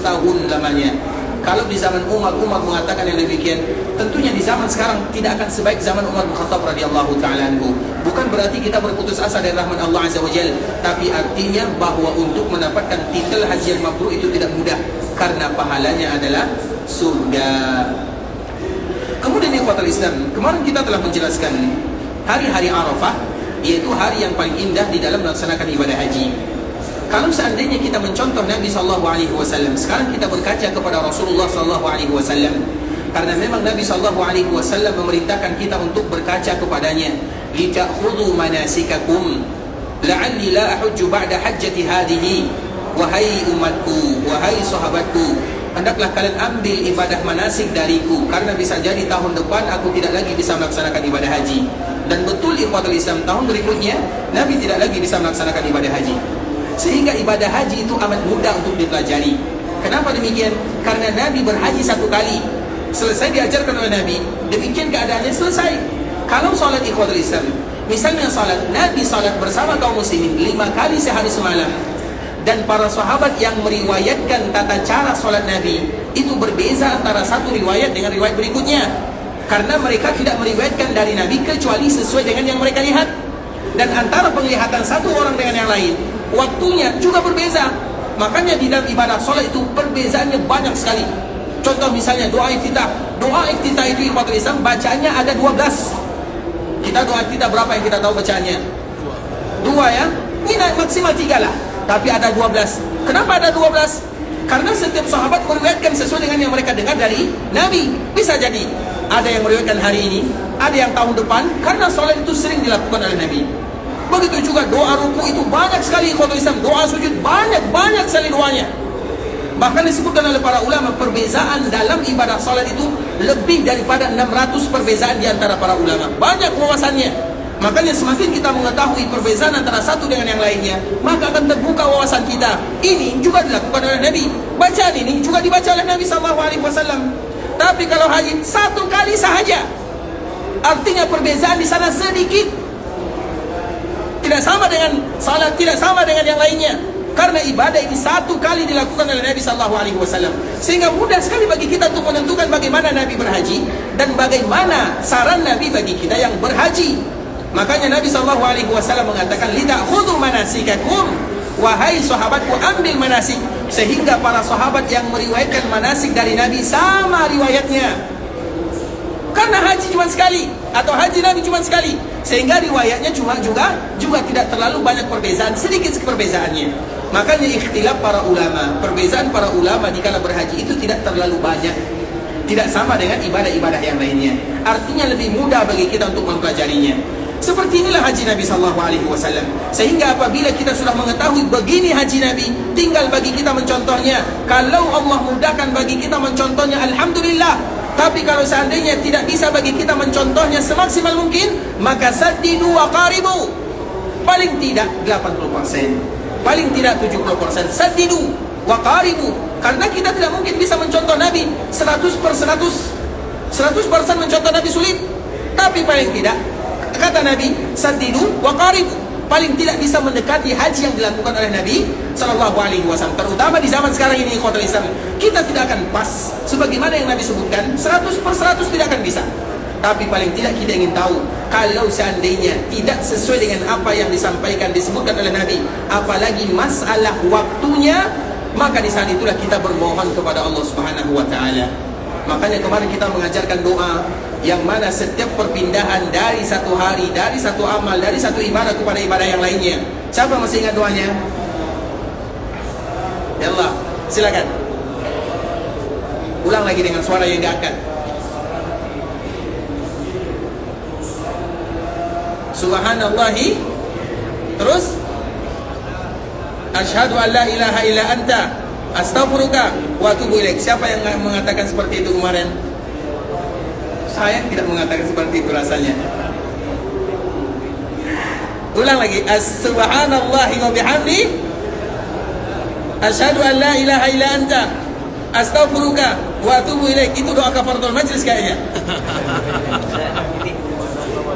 tahun lamanya. Kalau di zaman Umar mengatakan yang demikian, tentunya di zaman sekarang tidak akan sebaik zaman Umar bin Khattab radhiyallahu ta'ala anhu. Bukan berarti kita berputus asa dari rahmat Allah Azza wa Jalla, tapi artinya bahwa untuk mendapatkan titel haji yang mabrur itu tidak mudah, karena pahalanya adalah surga. Kemudian ikhwatul Islam, kemarin kita telah menjelaskan hari-hari Arafah, yaitu hari yang paling indah di dalam melaksanakan ibadah haji. Kalau seandainya kita mencontoh Nabi SAW, sekarang kita berkaca kepada Rasulullah SAW, karena memang Nabi SAW memerintahkan kita untuk berkaca kepadanya. Lita'khudhu manasikakum la'alli la ahujju ba'da hajjati hadhihi. Wahai umatku, wahai sahabatku, hendaklah kalian ambil ibadah manasik dariku, karena bisa jadi tahun depan aku tidak lagi bisa melaksanakan ibadah haji. Dan betul ikhwatul Islam, tahun berikutnya Nabi tidak lagi bisa melaksanakan ibadah haji. Sehingga ibadah haji itu amat mudah untuk dipelajari. Kenapa demikian? Karena Nabi berhaji 1 kali, selesai diajarkan oleh Nabi, demikian keadaannya selesai. Kalau salat ikhwatul Islam, misalnya salat, Nabi salat bersama kaum muslimin 5 kali sehari semalam. Dan para sahabat yang meriwayatkan tata cara solat Nabi itu berbeza antara satu riwayat dengan riwayat berikutnya, karena mereka tidak meriwayatkan dari Nabi kecuali sesuai dengan yang mereka lihat. Dan antara penglihatan satu orang dengan yang lain, waktunya juga berbeza. Makanya di dalam ibadah solat itu perbezaannya banyak sekali. Contoh misalnya doa iftitah. Doa iftitah itu ikhwatul Islam bacaannya ada 12. Kita doa iftitah berapa yang kita tahu bacaannya? 2 ya. Ini maksimal 3 lah. Tapi ada 12. Kenapa ada 12? Karena setiap sahabat meriwayatkan sesuai dengan yang mereka dengar dari Nabi. Bisa jadi ada yang meriwayatkan hari ini, ada yang tahun depan, karena sholat itu sering dilakukan oleh Nabi. Begitu juga doa ruku itu banyak sekali ikhwatul Islam. Doa sujud banyak sekali doanya. Bahkan disebutkan oleh para ulama, perbezaan dalam ibadah sholat itu lebih daripada 600 perbezaan di antara para ulama. Banyak wawasannya. Makanya semakin kita mengetahui perbezaan antara satu dengan yang lainnya, maka akan terbuka wawasan kita. Ini juga dilakukan oleh Nabi. Bacaan ini juga dibaca oleh Nabi SAW. Tapi kalau haji 1 kali sahaja, artinya perbezaan di sana sedikit. Tidak sama dengan salat, tidak sama dengan yang lainnya. Karena ibadah ini 1 kali dilakukan oleh Nabi SAW. Sehingga mudah sekali bagi kita untuk menentukan bagaimana Nabi berhaji dan bagaimana saran Nabi bagi kita yang berhaji. Makanya Nabi SAW mengatakan, lita'khudhu manasikakum, wahai sahabatku ambil manasik. Sehingga para sahabat yang meriwayatkan manasik dari Nabi sama riwayatnya. Karena haji cuma sekali, atau haji Nabi cuma sekali, sehingga riwayatnya juga tidak terlalu banyak perbezaan, sedikit perbezaannya. Makanya ikhtilaf para ulama, perbezaan para ulama dikala berhaji itu tidak terlalu banyak, tidak sama dengan ibadah-ibadah yang lainnya. Artinya lebih mudah bagi kita untuk mempelajarinya. Seperti inilah haji Nabi SAW. Sehingga apabila kita sudah mengetahui begini haji Nabi, tinggal bagi kita mencontohnya. Kalau Allah mudahkan bagi kita mencontohnya, alhamdulillah. Tapi kalau seandainya tidak bisa bagi kita mencontohnya semaksimal mungkin, maka saddidu wa qaribu. Paling tidak 80%, paling tidak 70%. Saddidu wa qaribu. Karena kita tidak mungkin bisa mencontoh Nabi 100%. 100% mencontoh Nabi sulit. Tapi paling tidak, kata Nabi, saddidu wa qaribu, paling tidak bisa mendekati haji yang dilakukan oleh Nabi SAW. Terutama di zaman sekarang ini ikhwatul Islam, kita tidak akan pas sebagaimana yang Nabi sebutkan 100% tidak akan bisa. Tapi paling tidak kita ingin tahu, kalau seandainya tidak sesuai dengan apa yang disampaikan, disebutkan oleh Nabi, apalagi masalah waktunya, maka di saat itulah kita bermohon kepada Allah Subhanahu wa ta'ala. Makanya kemarin kita mengajarkan doa yang mana setiap perpindahan dari satu hari, dari satu amal, dari satu ibadah kepada ibadah yang lainnya. Siapa masih ingat doanya? Ya Allah, silakan. Ulang lagi dengan suara yang diangkat. Subhanallahi. Terus Asyhadu an la ilaha illa anta astaghfiruka wa atubu ilaik. Siapa yang mengatakan seperti itu kemarin? Saya tidak mengatakan seperti itu rasanya. Ulang lagi. Subhanallahi wa bihamdi asyhadu an la ilaha illa anta astaghfiruka wa atubu ilaik. Itu doa kafaratul majlis kayaknya.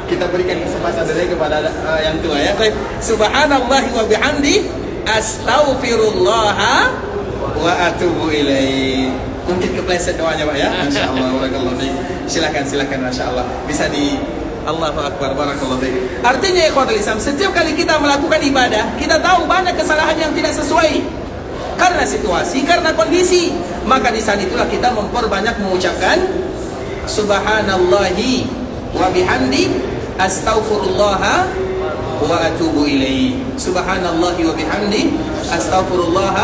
Kita berikan kesempatan dari kepada yang tua ya. Subhanallahi wa bihamdi astaghfirullah wa atubu ilaih. Mungkin kepleset doanya Pak ya. Masyaallah, barakallahu fiik. Silakan masyaallah. Bisa di Allahu akbar, barakallahu fiik. Artinya ikhwatul Islam, setiap kali kita melakukan ibadah, kita tahu banyak kesalahan yang tidak sesuai karena situasi, karena kondisi. Maka di saat itulah kita memperbanyak mengucapkan subhanallahi wa bihamdi astaghfirullah wa atubu ilaih. Subhanallahi wa bihamdi astaghfirullah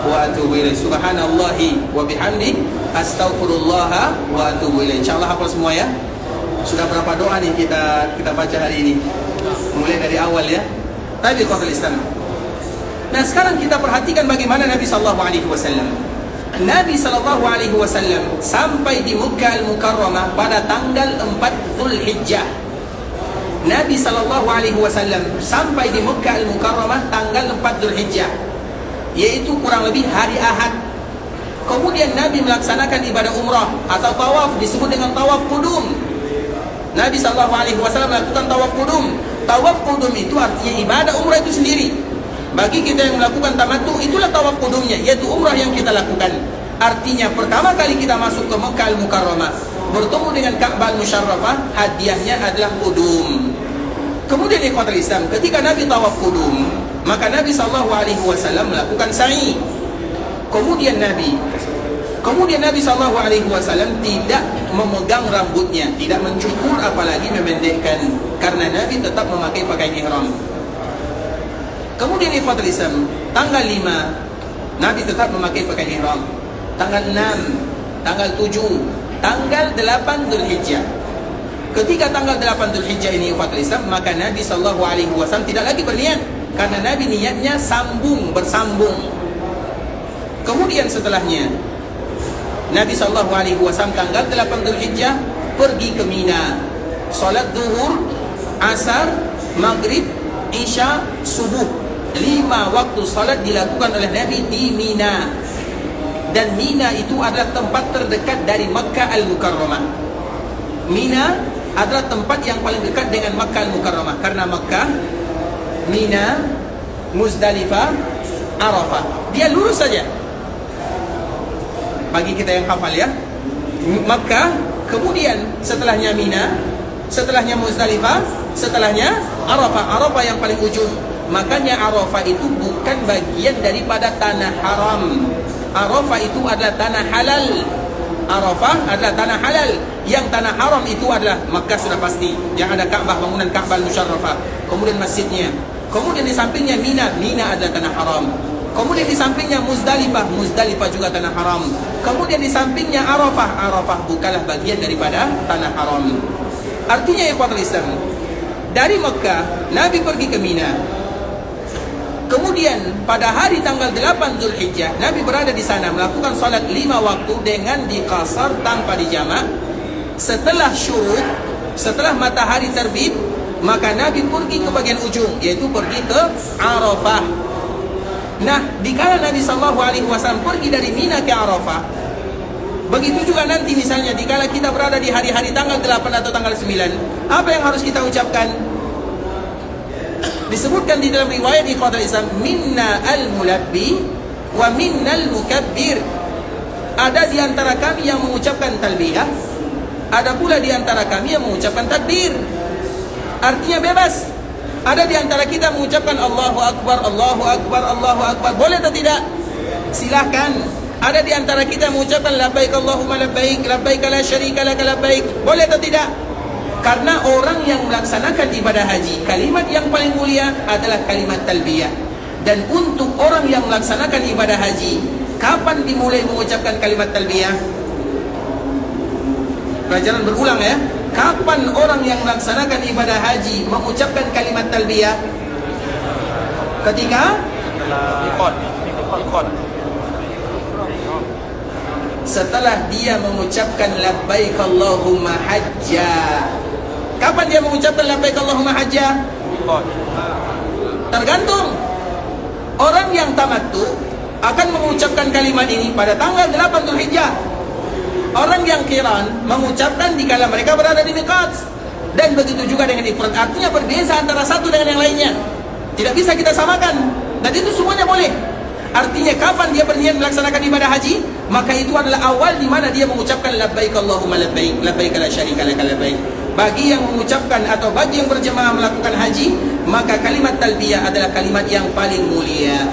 wa atubu ilaih. Subhanallahi wa bihamdi astaghfirullah wa atubu ilaih. Insyaallah hafal semua ya. Sudah berapa doa nih kita baca hari ini? Mulai dari awal ya. Tadi qaul Islam. Nah, sekarang kita perhatikan bagaimana Nabi sallallahu alaihi wasallam. Nabi sallallahu alaihi wasallam sampai di Makkah Al-Mukarramah pada tanggal 4 Zulhijjah. Nabi sallallahu alaihi wasallam sampai di Makkah Al-Mukarramah tanggal 4 Zulhijjah, yaitu kurang lebih hari Ahad. Kemudian Nabi melaksanakan ibadah umrah atau tawaf, disebut dengan tawaf qudum. Nabi sallallahu alaihi wasallam melakukan tawaf qudum. Tawaf qudum itu artinya ibadah umrah itu sendiri. Bagi kita yang melakukan tamattu, itulah tawaf qudumnya, yaitu umrah yang kita lakukan. Artinya pertama kali kita masuk ke Makkah Al-Mukarramah, bertemu dengan Ka'bah Musyarrafah, hadiahnya adalah qudum. Kemudian ikhwatul Islam, ketika Nabi tawaf qudum, maka Nabi sallallahu alaihi wasallam melakukan sa'i. Kemudian Nabi sallallahu alaihi wasallam tidak memegang rambutnya, tidak mencukur apalagi memendekkan, karena Nabi tetap memakai pakaian ihram. Kemudian ikhwatul Islam, tanggal 5 Nabi tetap memakai pakaian ihram. Tanggal 6, tanggal 7, tanggal 8 Zulhijjah. Ketika tanggal 8 Zulhijjah ini ikhwatul Islam, maka Nabi sallallahu alaihi wasallam tidak lagi berniat, karena Nabi niatnya bersambung. Kemudian setelahnya Nabi sallallahu alaihi wasallam tanggal 8 Zulhijjah pergi ke Mina, salat zuhur, asar, maghrib, isya, subuh. 5 waktu salat dilakukan oleh Nabi di Mina. Dan Mina itu adalah tempat terdekat dari Makkah Al-Mukarramah. Mina adalah tempat yang paling dekat dengan Makkah Al-Mukarramah, karena Makkah, Mina, Muzdalifah, Arafah, dia lurus saja. Bagi kita yang hafal ya, Makkah, kemudian setelahnya Mina, setelahnya Muzdalifah, setelahnya Arafah. Arafah yang paling ujung. Makanya Arafah itu bukan bagian daripada tanah haram. Arafah itu adalah tanah halal. Arafah adalah tanah halal. Yang tanah haram itu adalah Makkah sudah pasti, yang ada Ka'bah, bangunan Ka'bah Al-Musyarrafah, kemudian masjidnya. Kemudian di sampingnya Mina adalah tanah haram. Kemudian di sampingnya Muzdalifah juga tanah haram. Kemudian di sampingnya Arafah bukanlah bagian daripada tanah haram. Artinya ikhwatul Islam, dari Makkah Nabi pergi ke Mina. Kemudian pada hari tanggal 8 Zulhijjah Nabi berada di sana melakukan salat 5 waktu dengan diqasar tanpa dijamak. Setelah syuruk, setelah matahari terbit, maka Nabi pergi ke bagian ujung, yaitu pergi ke Arafah. Nah, dikala Nabi SAW pergi dari Mina ke Arafah, begitu juga nanti misalnya dikala kita berada di hari-hari tanggal 8 atau tanggal 9, apa yang harus kita ucapkan? Disebutkan di dalam riwayat ikhwatul Islam, minna al-mulabbi wa minna al-mukabbir. Ada di antara kami yang mengucapkan talbiyah, ada pula di antara kami yang mengucapkan takbir. Artinya bebas. Ada di antara kita mengucapkan Allahu Akbar, Allahu Akbar, Allahu Akbar. Boleh atau tidak? Silahkan. Ada di antara kita yang mengucapkan labbaik Allahumma labbaik, labbaik la syarika lak labbaik. Boleh atau tidak? Karena orang yang melaksanakan ibadah haji, kalimat yang paling mulia adalah kalimat talbiyah. Dan untuk orang yang melaksanakan ibadah haji, kapan dimulai mengucapkan kalimat talbiyah? Pelajaran berulang ya. Kapan orang yang melaksanakan ibadah haji mengucapkan kalimat talbiyah? Ketika setelah dia mengucapkan labbaik Allahumma hajja. Kapan dia mengucapkan labbaik Allahumma hajja? Tergantung. Orang yang tamattu akan mengucapkan kalimat ini pada tanggal 8 Dzulhijjah. Orang yang qiran mengucapkan dikala mereka berada di miqat. Dan begitu juga dengan ifrad. Artinya berbeza antara satu dengan yang lainnya. Tidak bisa kita samakan. Dan itu semuanya boleh. Artinya kapan dia berniat melaksanakan ibadah haji, maka itu adalah awal di mana dia mengucapkan labbaik Allahumma labbaik, labbaik la syarika laka labbaik. Bagi yang mengucapkan atau bagi yang berjemaah melakukan haji, maka kalimat talbiyah adalah kalimat yang paling mulia.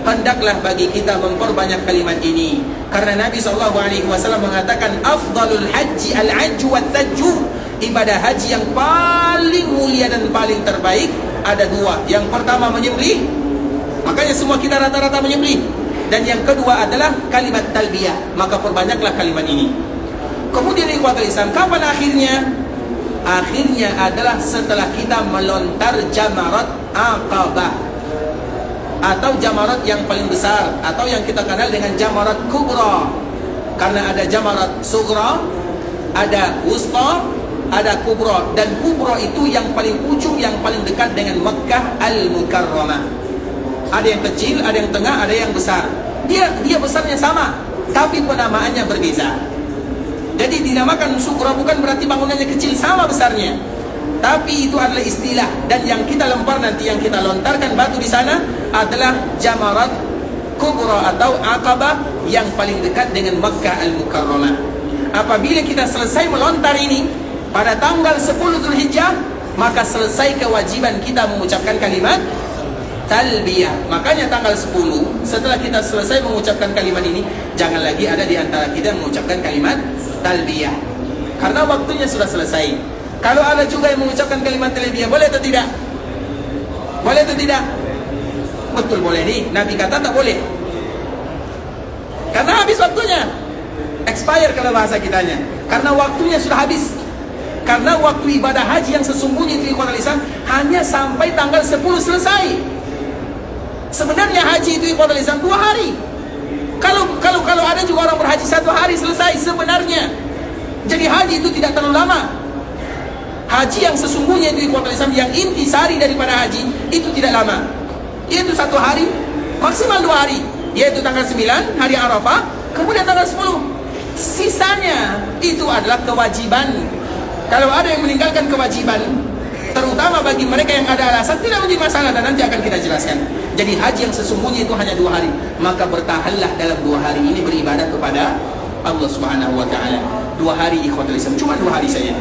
Hendaklah bagi kita memperbanyak kalimat ini, karena Nabi SAW mengatakan afdalul haji al-hajju wat-tajju. Ibadah haji yang paling mulia dan paling terbaik ada dua. Yang pertama menyembelih, makanya semua kita rata-rata menyembelih. Dan yang kedua adalah kalimat talbiyah, maka perbanyaklah kalimat ini. Kemudian ikhwatul Islam, kapan akhirnya? Akhirnya adalah setelah kita melontar jamarat Aqabah, atau jamarat yang paling besar, atau yang kita kenal dengan jamarat kubra. Karena ada jamarat sugra, ada wusta, ada kubra. Dan kubra itu yang paling ujung, yang paling dekat dengan Makkah Al-Mukarramah. Ada yang kecil, ada yang tengah, ada yang besar. Dia besarnya sama, tapi penamaannya berbeza. Jadi dinamakan sugra bukan berarti bangunannya kecil, sama besarnya. Tapi itu adalah istilah. Dan yang kita lempar nanti, yang kita lontarkan batu di sana adalah jamarat kubra atau Aqabah yang paling dekat dengan Makkah Al-Mukarramah. Apabila kita selesai melontar ini pada tanggal 10 Dzulhijjah, maka selesai kewajiban kita mengucapkan kalimat talbiyah. Makanya tanggal 10 setelah kita selesai mengucapkan kalimat ini, jangan lagi ada di antara kita yang mengucapkan kalimat talbiyah, karena waktunya sudah selesai. Kalau ada juga yang mengucapkan kalimat talbiyah, boleh atau tidak? Boleh atau tidak? Betul boleh nih. Nabi kata tak boleh, karena habis waktunya, expire kalau bahasa kitanya, karena waktunya sudah habis. Karena waktu ibadah haji yang sesungguhnya itu ikhwan al-Islam hanya sampai tanggal 10 selesai. Sebenarnya haji itu ikhwan al-Islam 2 hari. Kalau ada juga orang berhaji 1 hari selesai sebenarnya. Jadi haji itu tidak terlalu lama. Haji yang sesungguhnya itu ikhwan al-Islam, yang intisari daripada haji itu tidak lama, yaitu 1 hari, maksimal 2 hari, yaitu tanggal 9 hari Arafah, kemudian tanggal 10. Sisanya itu adalah kewajiban. Kalau ada yang meninggalkan kewajiban, terutama bagi mereka yang ada alasan, tidak menjadi masalah, dan nanti akan kita jelaskan. Jadi haji yang sesungguhnya itu hanya 2 hari, maka bertahanlah dalam 2 hari ini beribadah kepada Allah Subhanahu wa Ta'ala. 2 hari ikhwatul Islam, cuma 2 hari saja.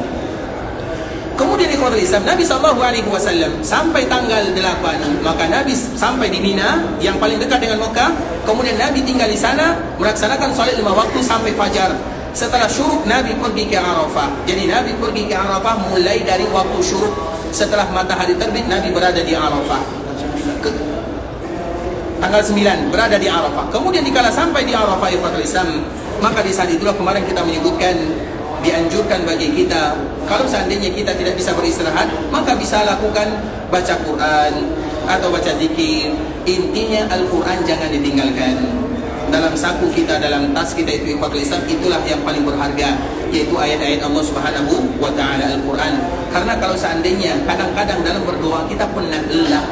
Kemudian ikhwatul Islam, Nabi SAW sampai tanggal 8, maka Nabi sampai di Mina yang paling dekat dengan Mekah. Kemudian Nabi tinggal di sana, melaksanakan salat 5 waktu sampai fajar. Setelah syuruk, Nabi pergi ke Arafah. Jadi Nabi pergi ke Arafah mulai dari waktu syuruk. Setelah matahari terbit, Nabi berada di Arafah. Tanggal 9 berada di Arafah. Kemudian dikala sampai di Arafah ikhwatul Islam, maka di saat itulah kemarin kita menyebutkan, dianjurkan bagi kita, kalau seandainya kita tidak bisa beristirahat, maka bisa lakukan baca Quran atau baca zikir. Intinya Al-Quran jangan ditinggalkan. Dalam saku kita, dalam tas kita itu ikhwatul Islam, itulah yang paling berharga, yaitu ayat-ayat Allah Subhanahu wa Ta'ala, Al-Quran. Karena kalau seandainya kadang-kadang dalam berdoa kita penat lelah.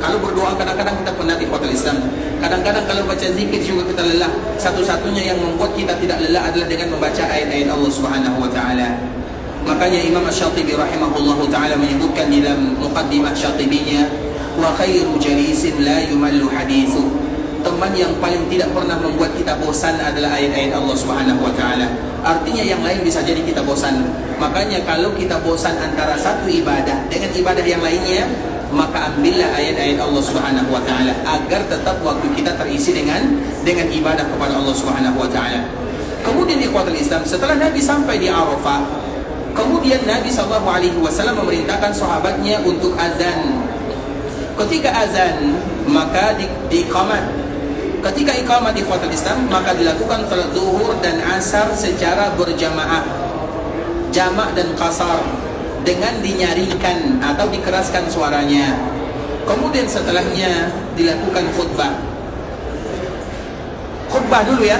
Kalau berdoa kadang-kadang kita penat ikhwatul Islam. Kadang-kadang kalau baca zikir juga kita lelah. Satu-satunya yang membuat kita tidak lelah adalah dengan membaca ayat-ayat Allah Subhanahu wa Ta'ala. Makanya Imam Asy-Syatibi rahimahullahu ta'ala menyebutkan di dalam muqaddimah Syatibinya, wa khairu jalisin la yumallu hadithu. Teman yang paling tidak pernah membuat kita bosan adalah ayat-ayat Allah Subhanahu wa Ta'ala. Artinya yang lain bisa jadi kita bosan. Makanya kalau kita bosan antara satu ibadah dengan ibadah yang lainnya, maka ambillah ayat-ayat Allah Subhanahu wa Ta'ala agar tetap waktu kita terisi dengan ibadah kepada Allah Subhanahu wa Ta'ala. Kemudian ikhwatul Islam, setelah Nabi sampai di Arafah, kemudian Nabi SAW memerintahkan sahabatnya untuk azan. Ketika azan, maka diiqamat. Ketika iqamat ikhwatul Islam, maka dilakukan salat zuhur dan asar secara berjamaah, jamak dan qasar, dengan dinyarikan atau dikeraskan suaranya. Kemudian setelahnya dilakukan khutbah. Khutbah dulu ya,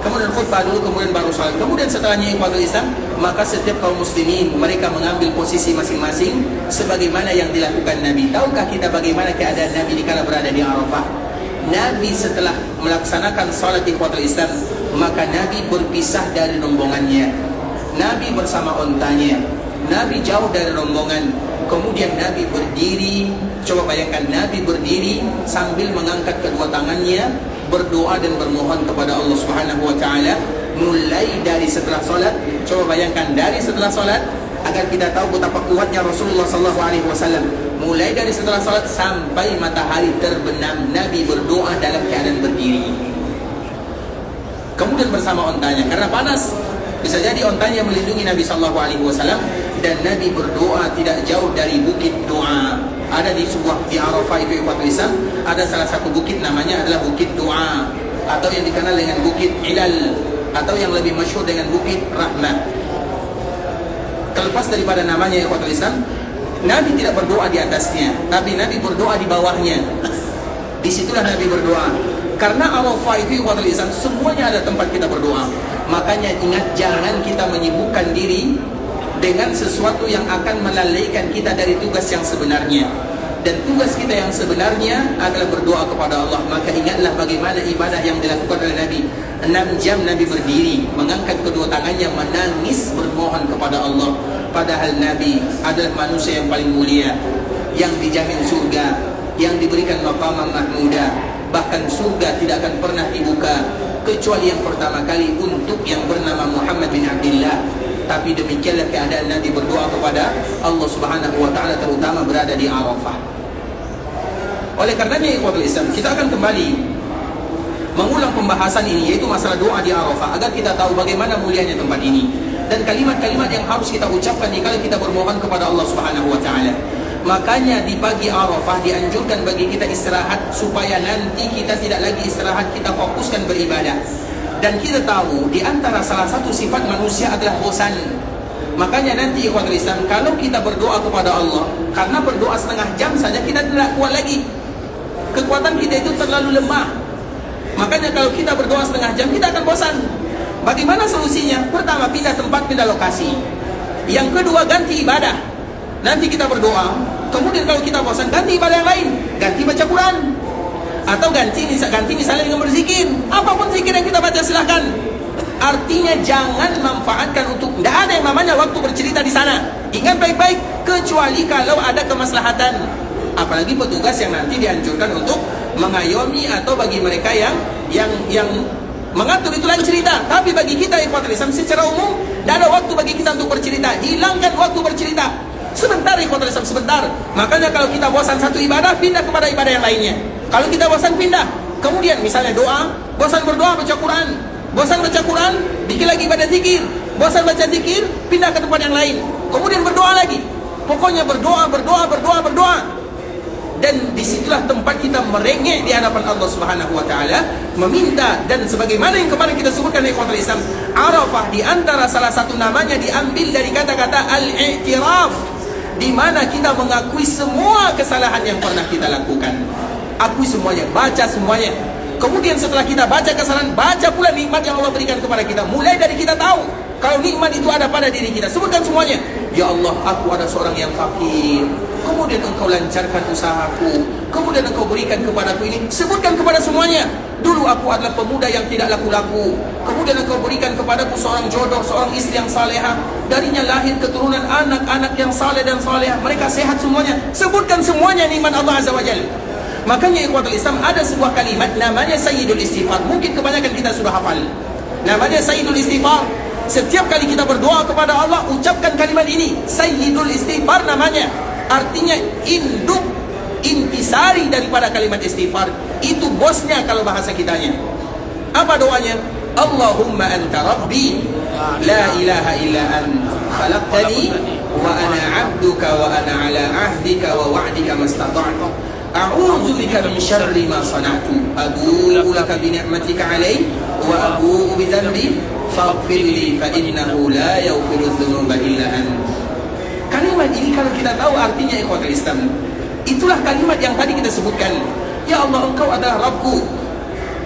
kemudian khutbah dulu, kemudian baru salat. Kemudian setelahnya ikhwatul Islam, maka setiap kaum muslimin mereka mengambil posisi masing-masing sebagaimana yang dilakukan Nabi. Tahukah kita bagaimana keadaan Nabi dikala berada di Arafah? Nabi setelah melaksanakan salat ikhwatul Islam, maka Nabi berpisah dari rombongannya. Nabi bersama ontanya. Nabi jauh dari rombongan. Kemudian Nabi berdiri. Coba bayangkan Nabi berdiri sambil mengangkat kedua tangannya, berdoa dan bermohon kepada Allah Subhanahu wa taala mulai dari setelah salat. Coba bayangkan dari setelah salat, agar kita tahu betapa kuatnya Rasulullah sallallahu alaihi wasallam. Mulai dari setelah salat sampai matahari terbenam, Nabi berdoa dalam keadaan berdiri. Kemudian bersama ontanya, karena panas. Bisa jadi ontanya melindungi Nabi sallallahu alaihi wasallam, dan Nabi berdoa tidak jauh dari bukit doa. Ada di Arafah itu ikhwatul Islam, ada salah satu bukit namanya adalah Bukit Doa, atau yang dikenal dengan Bukit Ilal, atau yang lebih masyhur dengan Bukit Rahmah. Terlepas daripada namanya ikhwatul Islam, Nabi tidak berdoa di atasnya, tapi Nabi berdoa di bawahnya. Disitulah Nabi berdoa. Karena Arafah itu ikhwatul Islam, semuanya ada tempat kita berdoa. Makanya ingat, jangan kita menyibukkan diri dengan sesuatu yang akan melalaikan kita dari tugas yang sebenarnya. Dan tugas kita yang sebenarnya adalah berdoa kepada Allah. Maka ingatlah bagaimana ibadah yang dilakukan oleh Nabi. 6 jam Nabi berdiri, mengangkat kedua tangannya, menangis, bermohon kepada Allah. Padahal Nabi adalah manusia yang paling mulia, yang dijamin surga, yang diberikan maqamah mahmudah. Bahkan surga tidak akan pernah dibuka kecuali yang pertama kali untuk yang bernama Muhammad bin Abdullah. Tapi demikianlah keadaan Nabi berdoa kepada Allah Subhanahu wa taala, terutama berada di Arafah. Oleh karenanya ikhwatul Islam, kita akan kembali mengulang pembahasan ini, yaitu masalah doa di Arafah, agar kita tahu bagaimana mulianya tempat ini dan kalimat-kalimat yang harus kita ucapkan jika kita bermohon kepada Allah Subhanahu wa taala. Makanya di pagi Arafah dianjurkan bagi kita istirahat, supaya nanti kita tidak lagi istirahat, kita fokuskan beribadah. Dan kita tahu di antara salah satu sifat manusia adalah bosan. Makanya nanti ikhwatul Islam, kalau kita berdoa kepada Allah, karena berdoa setengah jam saja kita tidak kuat lagi, kekuatan kita itu terlalu lemah. Makanya kalau kita berdoa setengah jam, kita akan bosan. Bagaimana solusinya? Pertama, pindah tempat, pindah lokasi. Yang kedua, ganti ibadah. Nanti kita berdoa, kemudian kalau kita bosan, ganti ibadah yang lain. Ganti baca Quran, atau ganti misalnya dengan berzikir. Apapun zikir yang kita baca silahkan. Artinya jangan manfaatkan untuk, tidak ada yang namanya waktu bercerita di sana. Ingat baik-baik, kecuali kalau ada kemaslahatan. Apalagi petugas yang nanti dianjurkan untuk mengayomi, atau bagi mereka yang mengatur, itu lain cerita. Tapi bagi kita ikhwatul Islam secara umum, tidak ada waktu bagi kita untuk bercerita. Hilangkan waktu bercerita. Sebentar ikhwatul Islam, sebentar. Makanya kalau kita bosan satu ibadah, pindah kepada ibadah yang lainnya. Kalau kita bosan, pindah. Kemudian misalnya doa, bosan berdoa, baca Quran. Bosan baca Quran, bikin lagi ibadah zikir. Bosan baca zikir, pindah ke tempat yang lain. Kemudian berdoa lagi. Pokoknya berdoa. Dan disitulah tempat kita merengek di hadapan Allah Subhanahu wa taala, meminta. Dan sebagaimana yang kemarin kita sebutkan di ikhwatul Islam, Arafah di antara salah satu namanya diambil dari kata-kata al-i'tiraf, di mana kita mengakui semua kesalahan yang pernah kita lakukan. Akui semuanya, baca semuanya. Kemudian setelah kita baca kesalahan, baca pula nikmat yang Allah berikan kepada kita. Mulai dari kita tahu kalau nikmat itu ada pada diri kita, sebutkan semuanya. Ya Allah, aku ada seorang yang fakir, kemudian Engkau lancarkan usahaku, kemudian Engkau berikan kepadaku ini. Sebutkan kepada semuanya. Dulu aku adalah pemuda yang tidak laku-laku, kemudian Engkau berikan kepadaku seorang jodoh, seorang istri yang salehah, darinya lahir keturunan anak-anak yang saleh dan salehah, mereka sehat semuanya. Sebutkan semuanya nikmat Allah Azza wa Jalla. Makanya ikhwatul Islam, ada sebuah kalimat namanya Sayyidul Istighfar. Mungkin kebanyakan kita sudah hafal. Namanya Sayyidul Istighfar. Setiap kali kita berdoa kepada Allah, ucapkan kalimat ini. Sayyidul Istighfar namanya. Artinya induk, intisari daripada kalimat istighfar. Itu bosnya kalau bahasa kitanya. Apa doanya? Allahumma anta rabbi, la ilaha illa anta khalaqtani, wa ana abduka, wa ana ala ahdika wa wa'dika mastata'tu. A'udzu bika min syarri ma sana'tu, abu'u laka bi ni'matika 'alayya wa abu'u bi dhanbi faghfir li fa innahu la yaghfiru dzunuba illa anta. Kalimat ini kalau kita tahu artinya ikhwatul Islam, Itulah kalimat yang tadi kita sebutkan. Ya Allah, Engkau adalah Rabbku,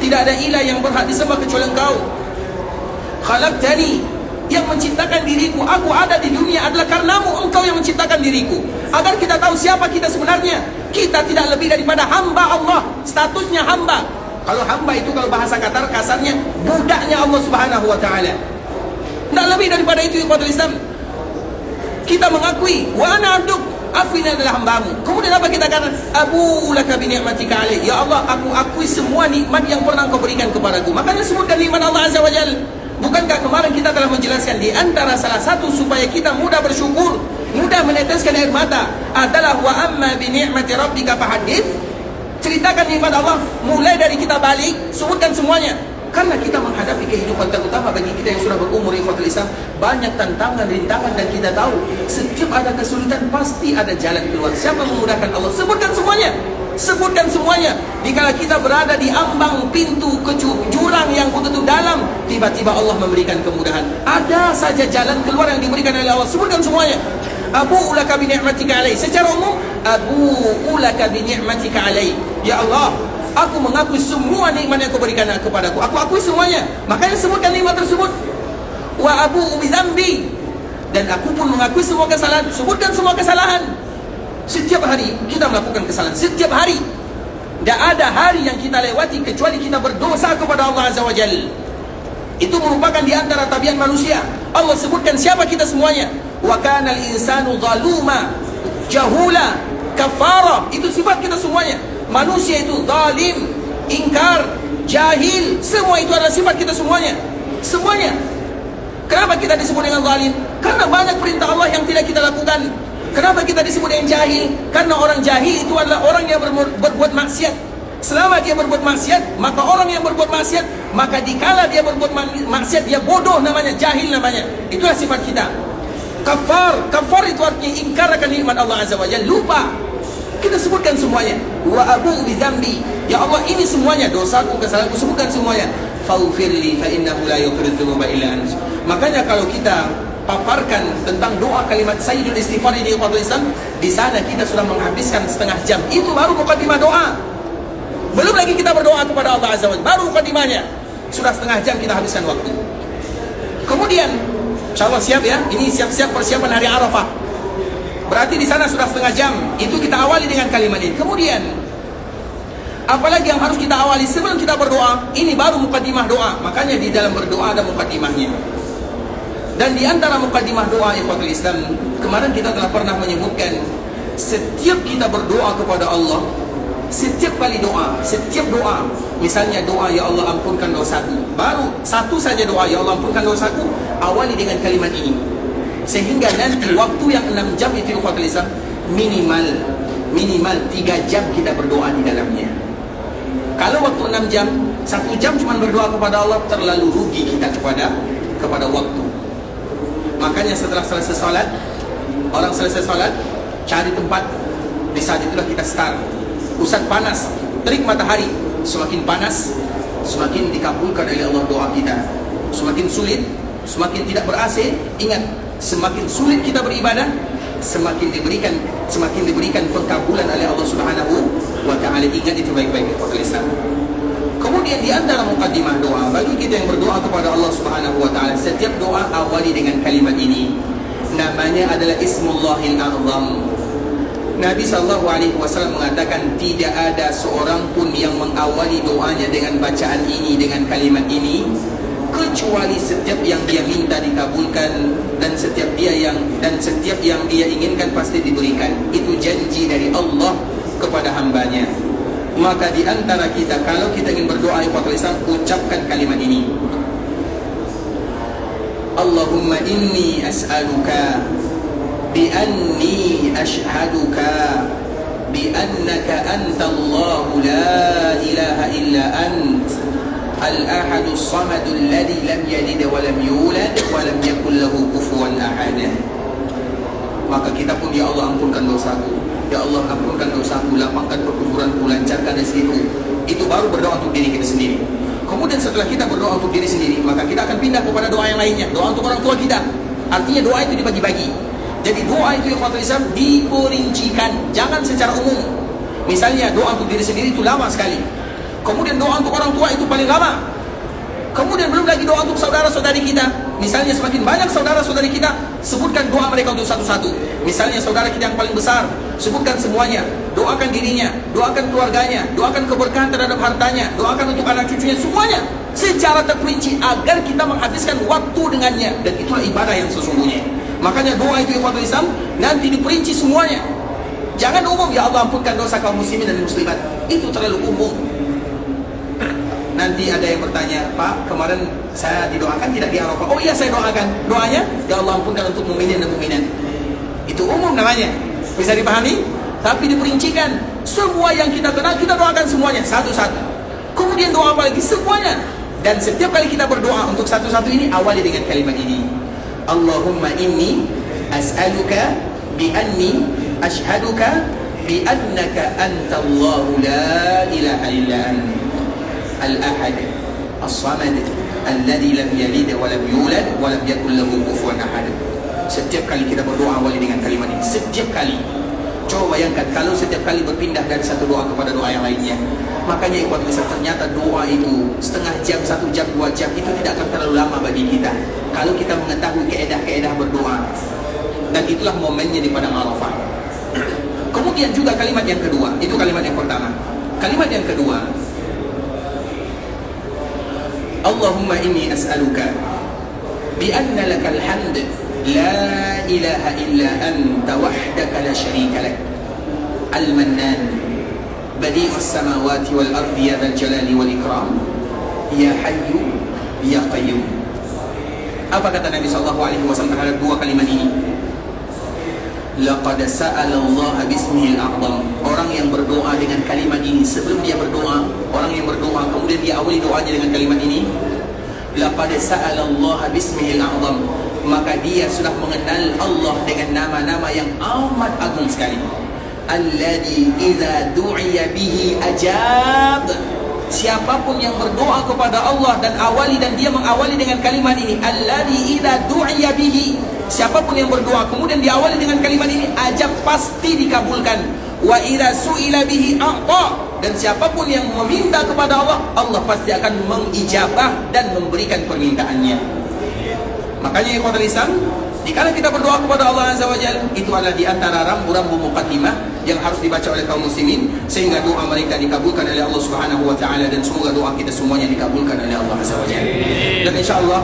tidak ada ilah yang berhak disembah kecuali Engkau. Khalaqtani, yang menciptakan diriku. Aku ada di dunia adalah karenamu, Engkau yang menciptakan diriku. Agar kita tahu siapa kita sebenarnya. Kita tidak lebih daripada hamba Allah. Statusnya hamba. Kalau hamba itu, kalau bahasa kasarnya budaknya Allah Subhanahu wa ta'ala. Tidak lebih daripada itu, ikhwatul Islam. Kita mengakui wa ana abduk, aku ini adalah hambamu. Kemudian apa kita katakan? Abu laka bi ni'matika alai. Ya Allah, aku akui semua nikmat yang pernah Engkau berikan kepadaku. Makanya sebutkan nikmat Allah Azza wa Jalla. Bukankah kemarin kita telah menjelaskan di antara salah satu supaya kita mudah bersyukur, mudah meneteskan air mata adalah wa amma bi ni'mati rabbika fahadits. Ceritakan nikmat Allah mulai dari kita balik, sebutkan semuanya. Karena kita menghadapi kehidupan, terutama bagi kita yang sudah berumur, ikhwatul Islam, banyak tantangan, rintangan, dan kita tahu setiap ada kesulitan pasti ada jalan keluar. Siapa memudahkan? Allah. Sebutkan semuanya. Sebutkan semuanya. Dikala kita berada di ambang pintu ke jurang yang begitu dalam, tiba-tiba Allah memberikan kemudahan. Ada saja jalan keluar yang diberikan oleh Allah. Sebutkan semuanya. Abu'u laka bi ni'matika alai. Secara umum, abu'u laka bi ni'matika alai. Ya Allah, aku mengakui semua nikmat yang Kau berikan kepadaku. Aku akui semuanya. Makanya sebutkan nikmat tersebut. Wa abu'u bi dzambi. Dan aku pun mengakui semua kesalahan. Sebutkan semua kesalahan. Setiap hari kita melakukan kesalahan. Setiap hari. Tidak ada hari yang kita lewati kecuali kita berdosa kepada Allah Azza wa Jalla. Itu merupakan di antara tabiat manusia. Allah sebutkan siapa kita semuanya. Wa kana al-insanu zaluma jahula kafara. Itu sifat kita semuanya. Manusia itu zalim, ingkar, jahil. Semua itu adalah sifat kita semuanya. Semuanya. Kenapa kita disebut dengan zalim? Karena banyak perintah Allah yang tidak kita lakukan. Kenapa kita disebut dengan jahil? Karena orang jahil itu adalah orang yang berbuat maksiat. Selama dia berbuat maksiat, maka orang yang berbuat maksiat, maka dikala dia berbuat maksiat, dia bodoh namanya, jahil namanya. Itulah sifat kita. Kafar. Kafar itu artinya ingkar akan nikmat Allah Azza wa Jalla. Lupa. Kita sebutkan semuanya. Wa abu'u bi dzambi. Ya Allah, ini semuanya dosaku, kesalahanku. Sebutkan semuanya. Faghfirli fa innahu la yaghfiru dzunuba illa anta. Makanya kalau kita paparkan tentang doa kalimat Sayyidul Istighfar ini, ikhwatul Islam, di sana kita sudah menghabiskan setengah jam. Itu baru mukadimah doa. Belum lagi kita berdoa kepada Allah Azza wa Jalla. Baru mukadimahnya. Sudah setengah jam kita habiskan waktu. Kemudian insyaallah siap ya. Ini siap-siap persiapan hari Arafah. Berarti di sana sudah setengah jam. Itu kita awali dengan kalimat ini. Kemudian apalagi yang harus kita awali sebelum kita berdoa? Ini baru mukadimah doa. Makanya di dalam berdoa ada mukadimahnya. Dan di antara mukadimah doa, ikhwatul Islam, kemarin kita telah pernah menyebutkan, setiap kita berdoa kepada Allah, setiap kali doa, setiap doa, misalnya doa ya Allah ampunkan dosaku, baru satu saja doa ya Allah ampunkan dosaku, awali dengan kalimat ini. Sehingga nanti waktu yang 6 jam itu, ikhwatul Islam, minimal 3 jam kita berdoa di dalamnya. Kalau waktu 6 jam, 1 jam cuma berdoa kepada Allah, terlalu rugi kita kepada waktu. Makanya setelah selesai salat, orang selesai salat, cari tempat, di saat itulah kita start. Pusat panas, terik matahari, semakin panas, semakin dikabulkan oleh Allah doa kita. Semakin sulit, semakin tidak ber-AC, ingat, semakin sulit kita beribadah, semakin diberikan pengkabulan oleh Allah Subhanahu wa ta'ala. Ingat itu baik-baik, ikhwatul Islam. Kemudian di antara mukadimah doa, bagi kita yang berdoa kepada Allah Subhanahu wa ta'ala, setiap doa awali dengan kalimat ini. Namanya adalah Ismullahil A'zam. Nabi SAW mengatakan tidak ada seorang pun yang mengawali doanya dengan bacaan ini, dengan kalimat ini, kecuali setiap yang dia minta dikabulkan, dan setiap yang dia inginkan pasti diberikan. Itu janji dari Allah kepada hambanya. Maka di antara kita, kalau kita ingin berdoa, ikhwatul Islam, ucapkan kalimat ini. Allahumma inni as'aluka bi anni ashhaduka bi annaka antallahu la ilaha illa ant al-ahadus samadul ladzi lam yalid wa lam yulad wa lam yakul lahu kufuwan ahad. Maka kita pun, ya Allah ampunkan dosaku, ya Allah ampunkan dosaku, lapangkan perkuburanku, lancarkan rezekiku. Itu baru berdoa untuk diri kita sendiri. Kemudian setelah kita berdoa untuk diri sendiri, maka kita akan pindah kepada doa yang lainnya. Doa untuk orang tua kita. Artinya doa itu dibagi-bagi. Jadi doa itu ikhwatul Islam diperincikan, jangan secara umum. Misalnya doa untuk diri sendiri itu lama sekali. Kemudian doa untuk orang tua itu paling lama. Kemudian belum lagi doa untuk saudara-saudari kita. Misalnya semakin banyak saudara-saudari kita, sebutkan doa mereka untuk satu-satu. Misalnya saudara kita yang paling besar, sebutkan semuanya. Doakan dirinya, doakan keluarganya, doakan keberkahan terhadap hartanya, doakan untuk anak cucunya, semuanya secara terperinci agar kita menghabiskan waktu dengannya. Dan itulah ibadah yang sesungguhnya. Makanya doa itu ikhwatul Islam nanti diperinci semuanya. Jangan umum, ya Allah ampunkan dosa kaum muslimin dan muslimat. Itu terlalu umum. Nanti ada yang bertanya, Pak, kemarin saya didoakan tidak di Arafah. Oh iya, saya doakan. Doanya, ya Allah ampunkan untuk mukminin dan mukminat. Itu umum namanya. Bisa dipahami? Tapi diperincikan. Semua yang kita kenal, kita doakan semuanya satu-satu. Kemudian doa apa lagi? Semuanya. Dan setiap kali kita berdoa untuk satu-satu ini, awali dengan kalimat ini. Allahumma inni as'aluka bi'anni ashhaduka bi'annaka anta Allahu la ilaha illa anta al-ahad as-samad alladhi lam yalid wa lam yulad wa lam yakul lahu kufuwan ahad. Setiap kali kita berdoa awali dengan kalimat ini. Setiap kali. Coba bayangkan kalau setiap kali berpindah dari satu doa kepada doa yang lainnya. Makanya ikhwan bisa ternyata doa itu setengah jam, 1 jam, 2 jam itu tidak akan terlalu lama bagi kita kalau kita mengetahui keedah-keedah berdoa. Dan itulah momennya di padang Arafah. Kemudian juga kalimat yang kedua, itu kalimat yang pertama. Kalimat yang kedua, Allahumma inni as'aluka bi anna lakal hamd la ilaha illa anta wahdaka la syarika lak al-mannan badi'us samawati wal ardi ya dzal jalali wal ikram ya hayyu ya qayyum. Apa kata Nabi SAW terhadap dua kalimat ini? Laqad sa'ala Allah bismihil a'zam. Orang yang berdoa dengan kalimat ini sebelum dia berdoa, orang yang berdoa kemudian dia awali doanya dengan kalimat ini, laqad sa'ala Allah bismihil a'zam, maka dia sudah mengenal Allah dengan nama-nama yang amat agung sekali. Alladhi idza du'iya bihi ajab. Siapapun yang berdoa kepada Allah dan dia mengawali dengan kalimat ini, alladhi idza du'iya bihi, siapapun yang berdoa kemudian diawali dengan kalimat ini, ajab, pasti dikabulkan. Wa idza su'ila bihi a'ta, dan siapapun yang meminta kepada Allah, Allah pasti akan mengijabah dan memberikan permintaannya. Makanya ikhwatul Islam, dikala kita berdoa kepada Allah Azza wa Jalla, itu adalah di antara rambu-rambu muqaddimah yang harus dibaca oleh kaum muslimin sehingga doa mereka dikabulkan oleh Allah Subhanahu wa taala, dan semoga doa kita semuanya dikabulkan oleh Allah Azza wa Jalla. Dan insyaallah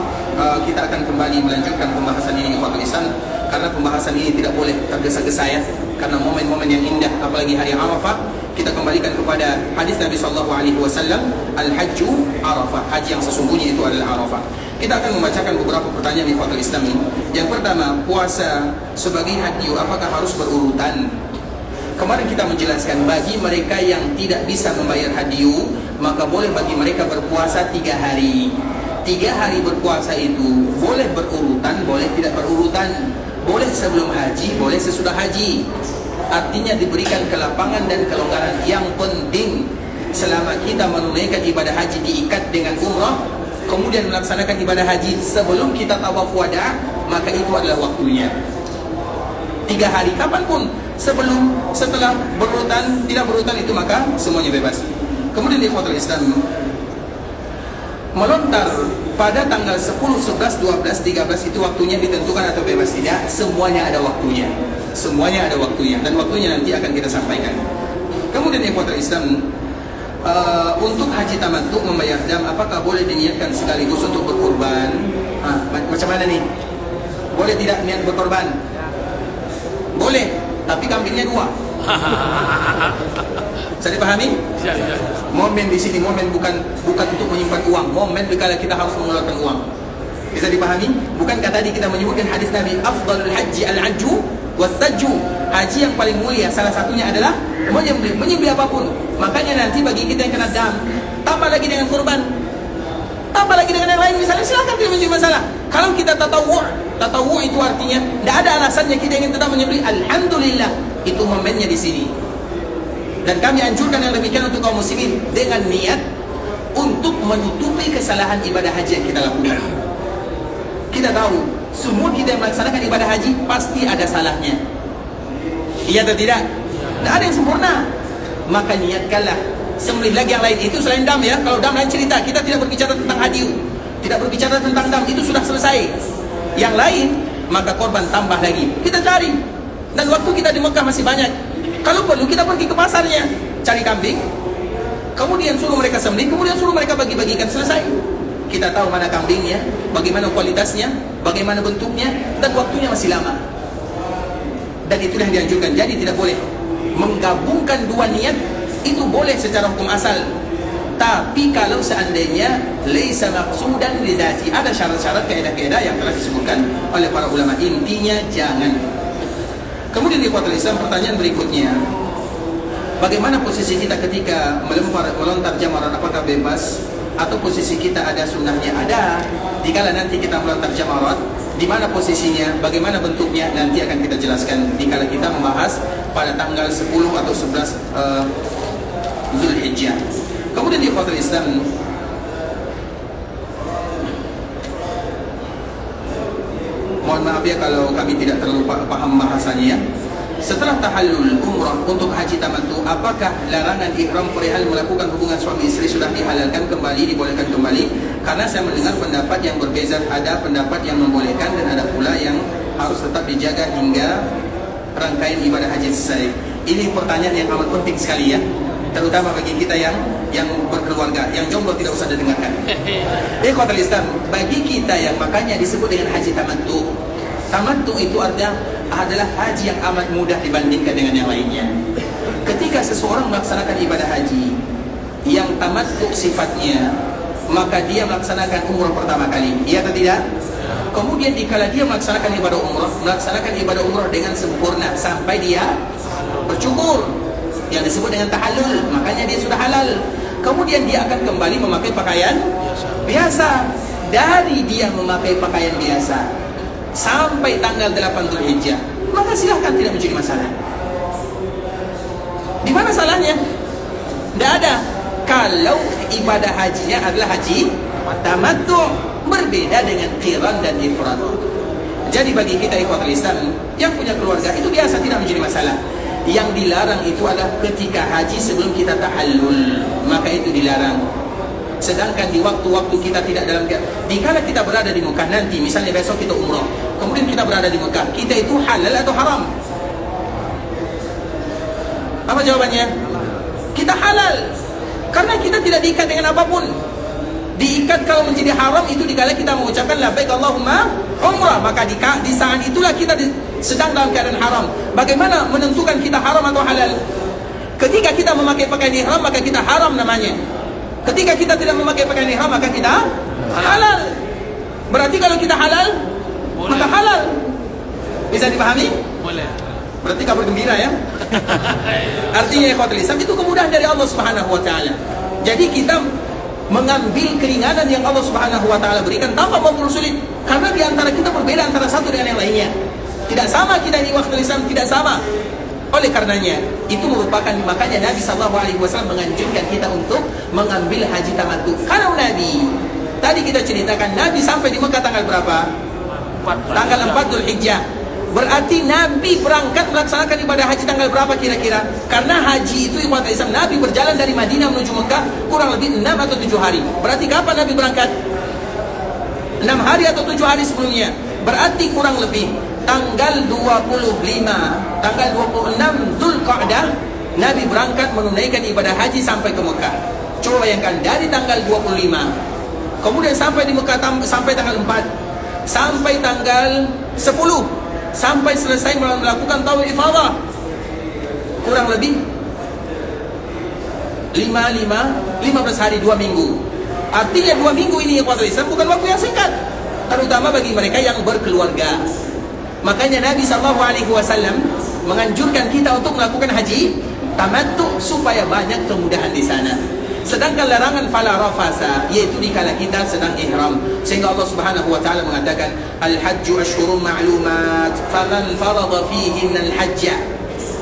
kita akan kembali melanjutkan pembahasan ini ikhwatul Islam, karena pembahasan ini tidak boleh tergesa-gesa ya, karena momen-momen yang indah apalagi hari Arafah. Kita kembalikan kepada hadis Nabi sallallahu alaihi wasallam, al-hajju Arafah, haji yang sesungguhnya itu adalah Arafah. Kita akan membacakan beberapa pertanyaan di ikhwatul Islam ini. Yang pertama, puasa sebagai hadyu apakah harus berurutan? Kemarin kita menjelaskan bagi mereka yang tidak bisa membayar hadyu, maka boleh bagi mereka berpuasa 3 hari. 3 hari berpuasa itu boleh berurutan, boleh tidak berurutan. Boleh sebelum haji, boleh sesudah haji. Artinya diberikan kelapangan dan kelonggaran. Yang penting selama kita menunaikan ibadah haji diikat dengan umrah, kemudian melaksanakan ibadah haji sebelum kita tawaf wada, maka itu adalah waktunya. 3 hari kapanpun, sebelum, setelah, berurutan, tidak berurutan itu maka semuanya bebas. Kemudian di ikhwatul Islam, melontar pada tanggal 10, 11, 12, 13 itu waktunya ditentukan atau bebas tidak? Semuanya ada waktunya. Semuanya ada waktunya, dan waktunya nanti akan kita sampaikan. Kemudian di ikhwatul Islam, untuk haji tamattu membayar dam, apakah boleh diniatkan sekaligus untuk berkorban? Macam mana nih? Boleh tidak niat berkorban? Boleh, tapi kambingnya 2. Bisa dipahami? Momen di sini momen bukan untuk menyimpan uang, momen dikala kita harus mengeluarkan uang. Bisa dipahami? Bukankah tadi kita menyebutkan hadis Nabi, afdalul haji al-hajju was-sajju, haji yang paling mulia salah satunya adalah menyembelih apapun. Makanya nanti bagi kita yang kena dam, tambah lagi dengan kurban, tambah lagi dengan yang lain, misalnya silakan, tidak menjadi masalah. Kalau kita tatawu itu artinya tidak ada alasannya kita ingin tetap menyembelih, alhamdulillah, itu momennya di sini. Dan kami anjurkan yang demikian untuk kaum muslimin dengan niat untuk menutupi kesalahan ibadah haji yang kita lakukan. Kita tahu Semua kita yang melaksanakan ibadah haji pasti ada salahnya. Iya atau tidak? Tidak ada yang sempurna. Maka niatkanlah. Sembelih lagi yang lain. Itu selain dam ya. Kalau dam lain cerita. Kita tidak berbicara tentang haji, tidak berbicara tentang dam. Itu sudah selesai. Yang lain, maka korban tambah lagi. Kita cari. Dan waktu kita di Mekah masih banyak. Kalau perlu kita pergi ke pasarnya, cari kambing, kemudian suruh mereka sembelih, kemudian suruh mereka bagi-bagikan, selesai. Kita tahu mana kambingnya, bagaimana kualitasnya, bagaimana bentuknya, dan waktunya masih lama. Dan itulah yang dianjurkan. Jadi tidak boleh menggabungkan dua niat. Itu boleh secara hukum asal. Tapi kalau seandainya laisa maqsudan lidati, ada syarat-syarat, kaedah-kaedah yang telah disebutkan oleh para ulama. Intinya jangan. Kemudian di kuartal Islam, pertanyaan berikutnya, bagaimana posisi kita ketika melontar jamarat? Apakah bebas atau posisi kita ada sunnahnya? Ada. Dikala nanti kita melontar jamarat, di mana posisinya, bagaimana bentuknya, nanti akan kita jelaskan dikala kita membahas pada tanggal 10 atau 11 Zulhijjah. Kemudian di kuartal Islam, mohon maaf ya kalau kami tidak terlalu paham bahasanya. Setelah tahallul umrah untuk haji tamattu, apakah larangan ihram perihal melakukan hubungan suami istri sudah dihalalkan kembali, dibolehkan kembali? Karena saya mendengar pendapat yang berbeza. Ada pendapat yang membolehkan dan ada pula yang harus tetap dijaga hingga rangkaian ibadah haji selesai. Ini pertanyaan yang amat penting sekali ya, terutama bagi kita yang berkeluarga. Yang jomblo tidak usah didengarkan. Ikhwatul Islam, bagi kita yang makanya disebut dengan haji tamattu. Tamattu itu artinya adalah haji yang amat mudah dibandingkan dengan yang lainnya. Ketika seseorang melaksanakan ibadah haji yang tamattu sifatnya, maka dia melaksanakan umrah pertama kali, iya atau tidak? Kemudian dikala dia melaksanakan ibadah umrah dengan sempurna sampai dia bercukur, yang disebut dengan tahallul, makanya dia sudah halal. Kemudian dia akan kembali memakai pakaian biasa. Dari dia memakai pakaian biasa sampai tanggal 8 Zulhijjah, maka silahkan, tidak menjadi masalah. Di mana salahnya? Tidak ada. Kalau ibadah hajinya adalah haji tamattu, berbeda dengan qiran dan ifrad. Jadi bagi kita ikhwatul Islam yang punya keluarga, itu biasa, tidak menjadi masalah. Yang dilarang itu adalah ketika haji sebelum kita tahallul, maka itu dilarang. Sedangkan di waktu-waktu kita tidak dalam, dikala kita berada di Mekah nanti, misalnya besok kita umrah, kemudian kita berada di Mekah, kita itu halal atau haram? Apa jawabannya? Kita halal, karena kita tidak diikat dengan apapun. Diikat kalau menjadi haram itu dikala kita mengucapkan labbaik Allahumma umrah, maka di saat itulah kita sedang dalam keadaan haram. Bagaimana menentukan kita haram atau halal? Ketika kita memakai pakaian ihram, maka kita haram namanya. Ketika kita tidak memakai pakaian ihram, maka kita halal. Berarti kalau kita halal, maka halal. Bisa dipahami? Boleh. Berarti kabar gembira ya. Artinya ikhwatul Islam, itu kemudahan dari Allah Subhanahu wa taala. Jadi kita mengambil keringanan yang Allah Subhanahu wa taala berikan tanpa mempersulit. Karena di antara kita berbeda antara satu dengan yang lainnya. Tidak sama kita di waktu Islam, tidak sama. Oleh karenanya, itu merupakan, makanya Nabi SAW menganjurkan kita untuk mengambil haji tamattu. Kalau Nabi, tadi kita ceritakan, Nabi sampai di Mekah tanggal berapa? Tanggal 4 Zulhijjah. Berarti Nabi berangkat melaksanakan ibadah haji tanggal berapa kira-kira? Karena haji itu ibadah Islam. Nabi berjalan dari Madinah menuju Mekah kurang lebih 6 atau 7 hari. Berarti kapan Nabi berangkat? 6 hari atau 7 hari sebelumnya. Berarti kurang lebih tanggal 25, tanggal 26 Zulqa'dah, Nabi berangkat menunaikan ibadah haji sampai ke Mekah. Coba bayangkan, dari tanggal 25, kemudian sampai di Mekah sampai tanggal 4, sampai tanggal 10, sampai selesai melakukan tawaf ifadah, kurang lebih 15 hari, 2 minggu. Artinya 2 minggu ini ikhwatul Islam bukan waktu yang singkat, terutama bagi mereka yang berkeluarga. Makanya Nabi SAW menganjurkan kita untuk melakukan haji tamattu supaya banyak kemudahan di sana. Sedangkan larangan fala rafasa, yaitu dikala kita sedang ihram. Sehingga Allah Subhanahu wa taala mengatakan, al-hajju asyhurun ma'lumat, faman farada fihinna al-hajja.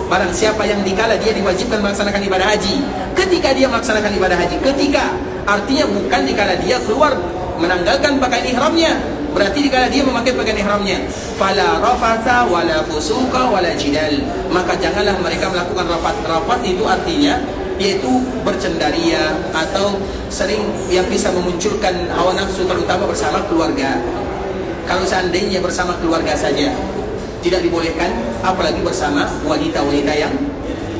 Barang siapa yang dikala dia diwajibkan melaksanakan ibadah haji, ketika dia melaksanakan ibadah haji, ketika artinya bukan dikala dia keluar menanggalkan pakaian ihramnya, Berarti jika dia memakai pakaian ihramnya, fala rafatha wala fusuqa wala jidal, maka janganlah mereka melakukan rafat. Rafat itu artinya yaitu bercendaria atau sering yang bisa memunculkan hawa nafsu, terutama bersama keluarga. Kalau seandainya bersama keluarga saja tidak dibolehkan, apalagi bersama wanita-wanita yang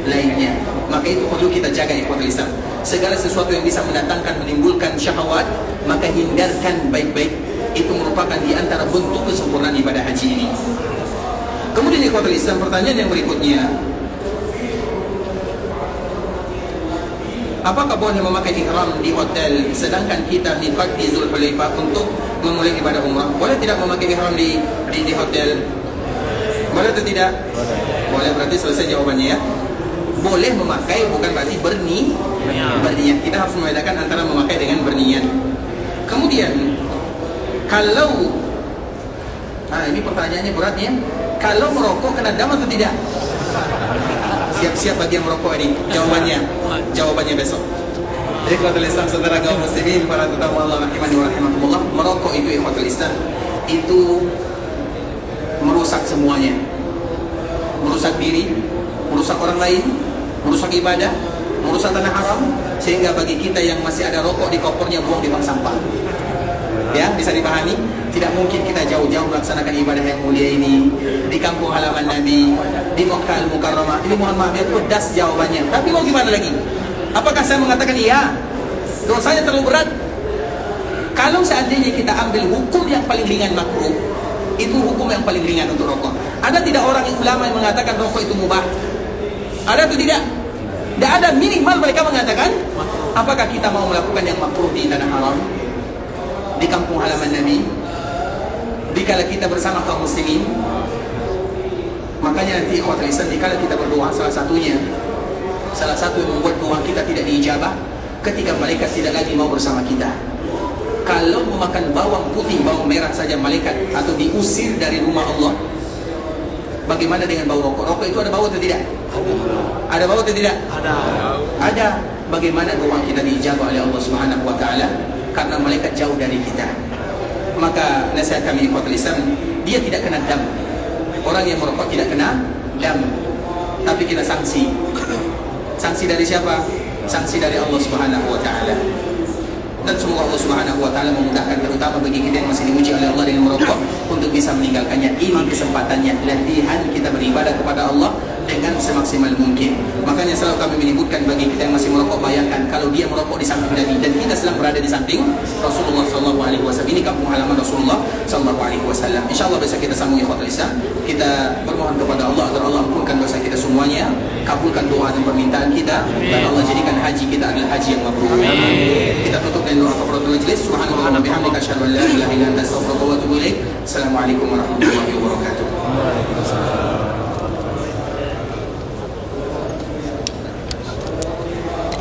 lainnya. Maka itu perlu kita jaga ikhwatul Islam. Segala sesuatu yang bisa mendatangkan, menimbulkan syahwat, maka hindarkan baik-baik. Itu merupakan di antara bentuk kesempurnaan ibadah haji ini. Kemudian ikhwatul Islam, pertanyaan yang berikutnya, apakah boleh memakai ihram di hotel sedangkan kita miqat di Zulhulaifah untuk memulai ibadah umrah? Boleh tidak memakai ihram di hotel? Boleh atau tidak? Boleh, berarti selesai jawabannya ya. Boleh memakai, bukan berarti berniat. Kita harus membedakan antara memakai dengan berniat. Kemudian kalau ini pertanyaannya berat ya. Kalau merokok kena dam atau tidak? Siap-siap bagi yang merokok ini. Jawabannya besok. Ikhwatul Islam, saudara kaum muslimin, para tetamu Allah rahimani wa rahimakumullah, merokok itu ikhwatul Islam itu merusak semuanya. Merusak diri, merusak orang lain, merusak ibadah, merusak tanah haram, sehingga bagi kita yang masih ada rokok di kopornya, buang di bank sampah. Ya, bisa dipahami? Tidak mungkin kita jauh-jauh melaksanakan ibadah yang mulia ini di kampung halaman Nabi, di Makkah Al-Mukarramah. Ini mohon maaf ya, pedas jawabannya. Tapi mau gimana lagi? Apakah saya mengatakan iya? Dosanya terlalu berat. Kalau seandainya kita ambil hukum yang paling ringan makruh, itu hukum yang paling ringan untuk rokok. Ada tidak orang ulama yang mengatakan rokok itu mubah? Ada atau tidak? Tidak ada. Minimal mereka mengatakan, apakah kita mau melakukan yang makruh di tanah haram, di kampung halaman Nabi, dikala kita bersama kaum muslimin? Makanya nanti ikhwatul Islam, dikala kita berdoa, salah satu yang membuat doa kita tidak diijabah, ketika malaikat tidak lagi mau bersama kita. Kalau memakan bawang putih, bawang merah saja malaikat atau diusir dari rumah Allah, bagaimana dengan bau rokok? Rokok itu ada bau atau tidak? Ada bau atau tidak? Ada. Bagaimana doa kita diijabah oleh Allah Subhanahu wa taala? Karena malaikat jauh dari kita. Maka nasihat kami ikhwatul Islam, dia tidak kena dam. Orang yang merokok tidak kena dam, tapi kita sanksi. Sanksi dari siapa? Sanksi dari Allah Subhanahu wa taala. Dan semoga Allah Subhanahu wa taala memudahkan, terutama bagi kita yang masih diuji oleh Allah dengan merokok, untuk bisa meninggalkannya. Ini kesempatannya, latihan kita beribadah kepada Allah dengan semaksimal mungkin. Makanya selalu kami menyebutkan bagi kita yang masih merokok, bayangkan kalau dia merokok di samping Nabi dan kita sedang berada di samping Rasulullah SAW. Ini kampung halaman Rasulullah SAW. InsyaAllah besok kita sambung ikhwatul Islam. Kita bermohon kepada Allah agar Allah ampunkan dosa kita semuanya, kabulkan doa dan permintaan kita, dan Allah jadikan haji kita adalah haji yang mabrur. Kita tutup dengan doa kafaratul majlis. Subhanallah wa bihamdika, asyhadu an la ilaha illa anta, astaghfiruka wa atubu ilaik. Assalamualaikum warahmatullahi wabarakatuh.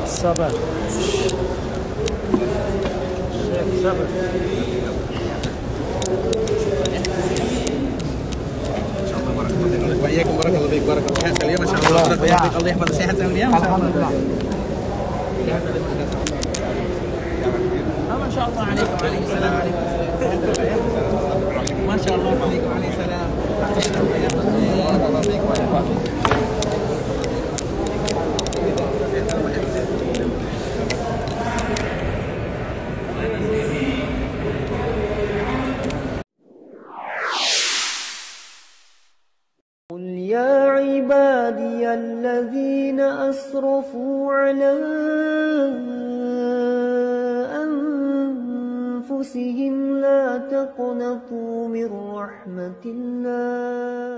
Sabar. Sabar. Waalaikumsalam warahmatullahi wabarakatuh. Sehat kalian, masya Allah. Allah yahfaz, sehat kalian. Alhamdulillah. Masya Allah. Waalaikumsalam. Masya Allah. Waalaikumsalam. قل يا عبادي الذين أسرفوا على أنفسهم لا تقنطوا من رحمة الله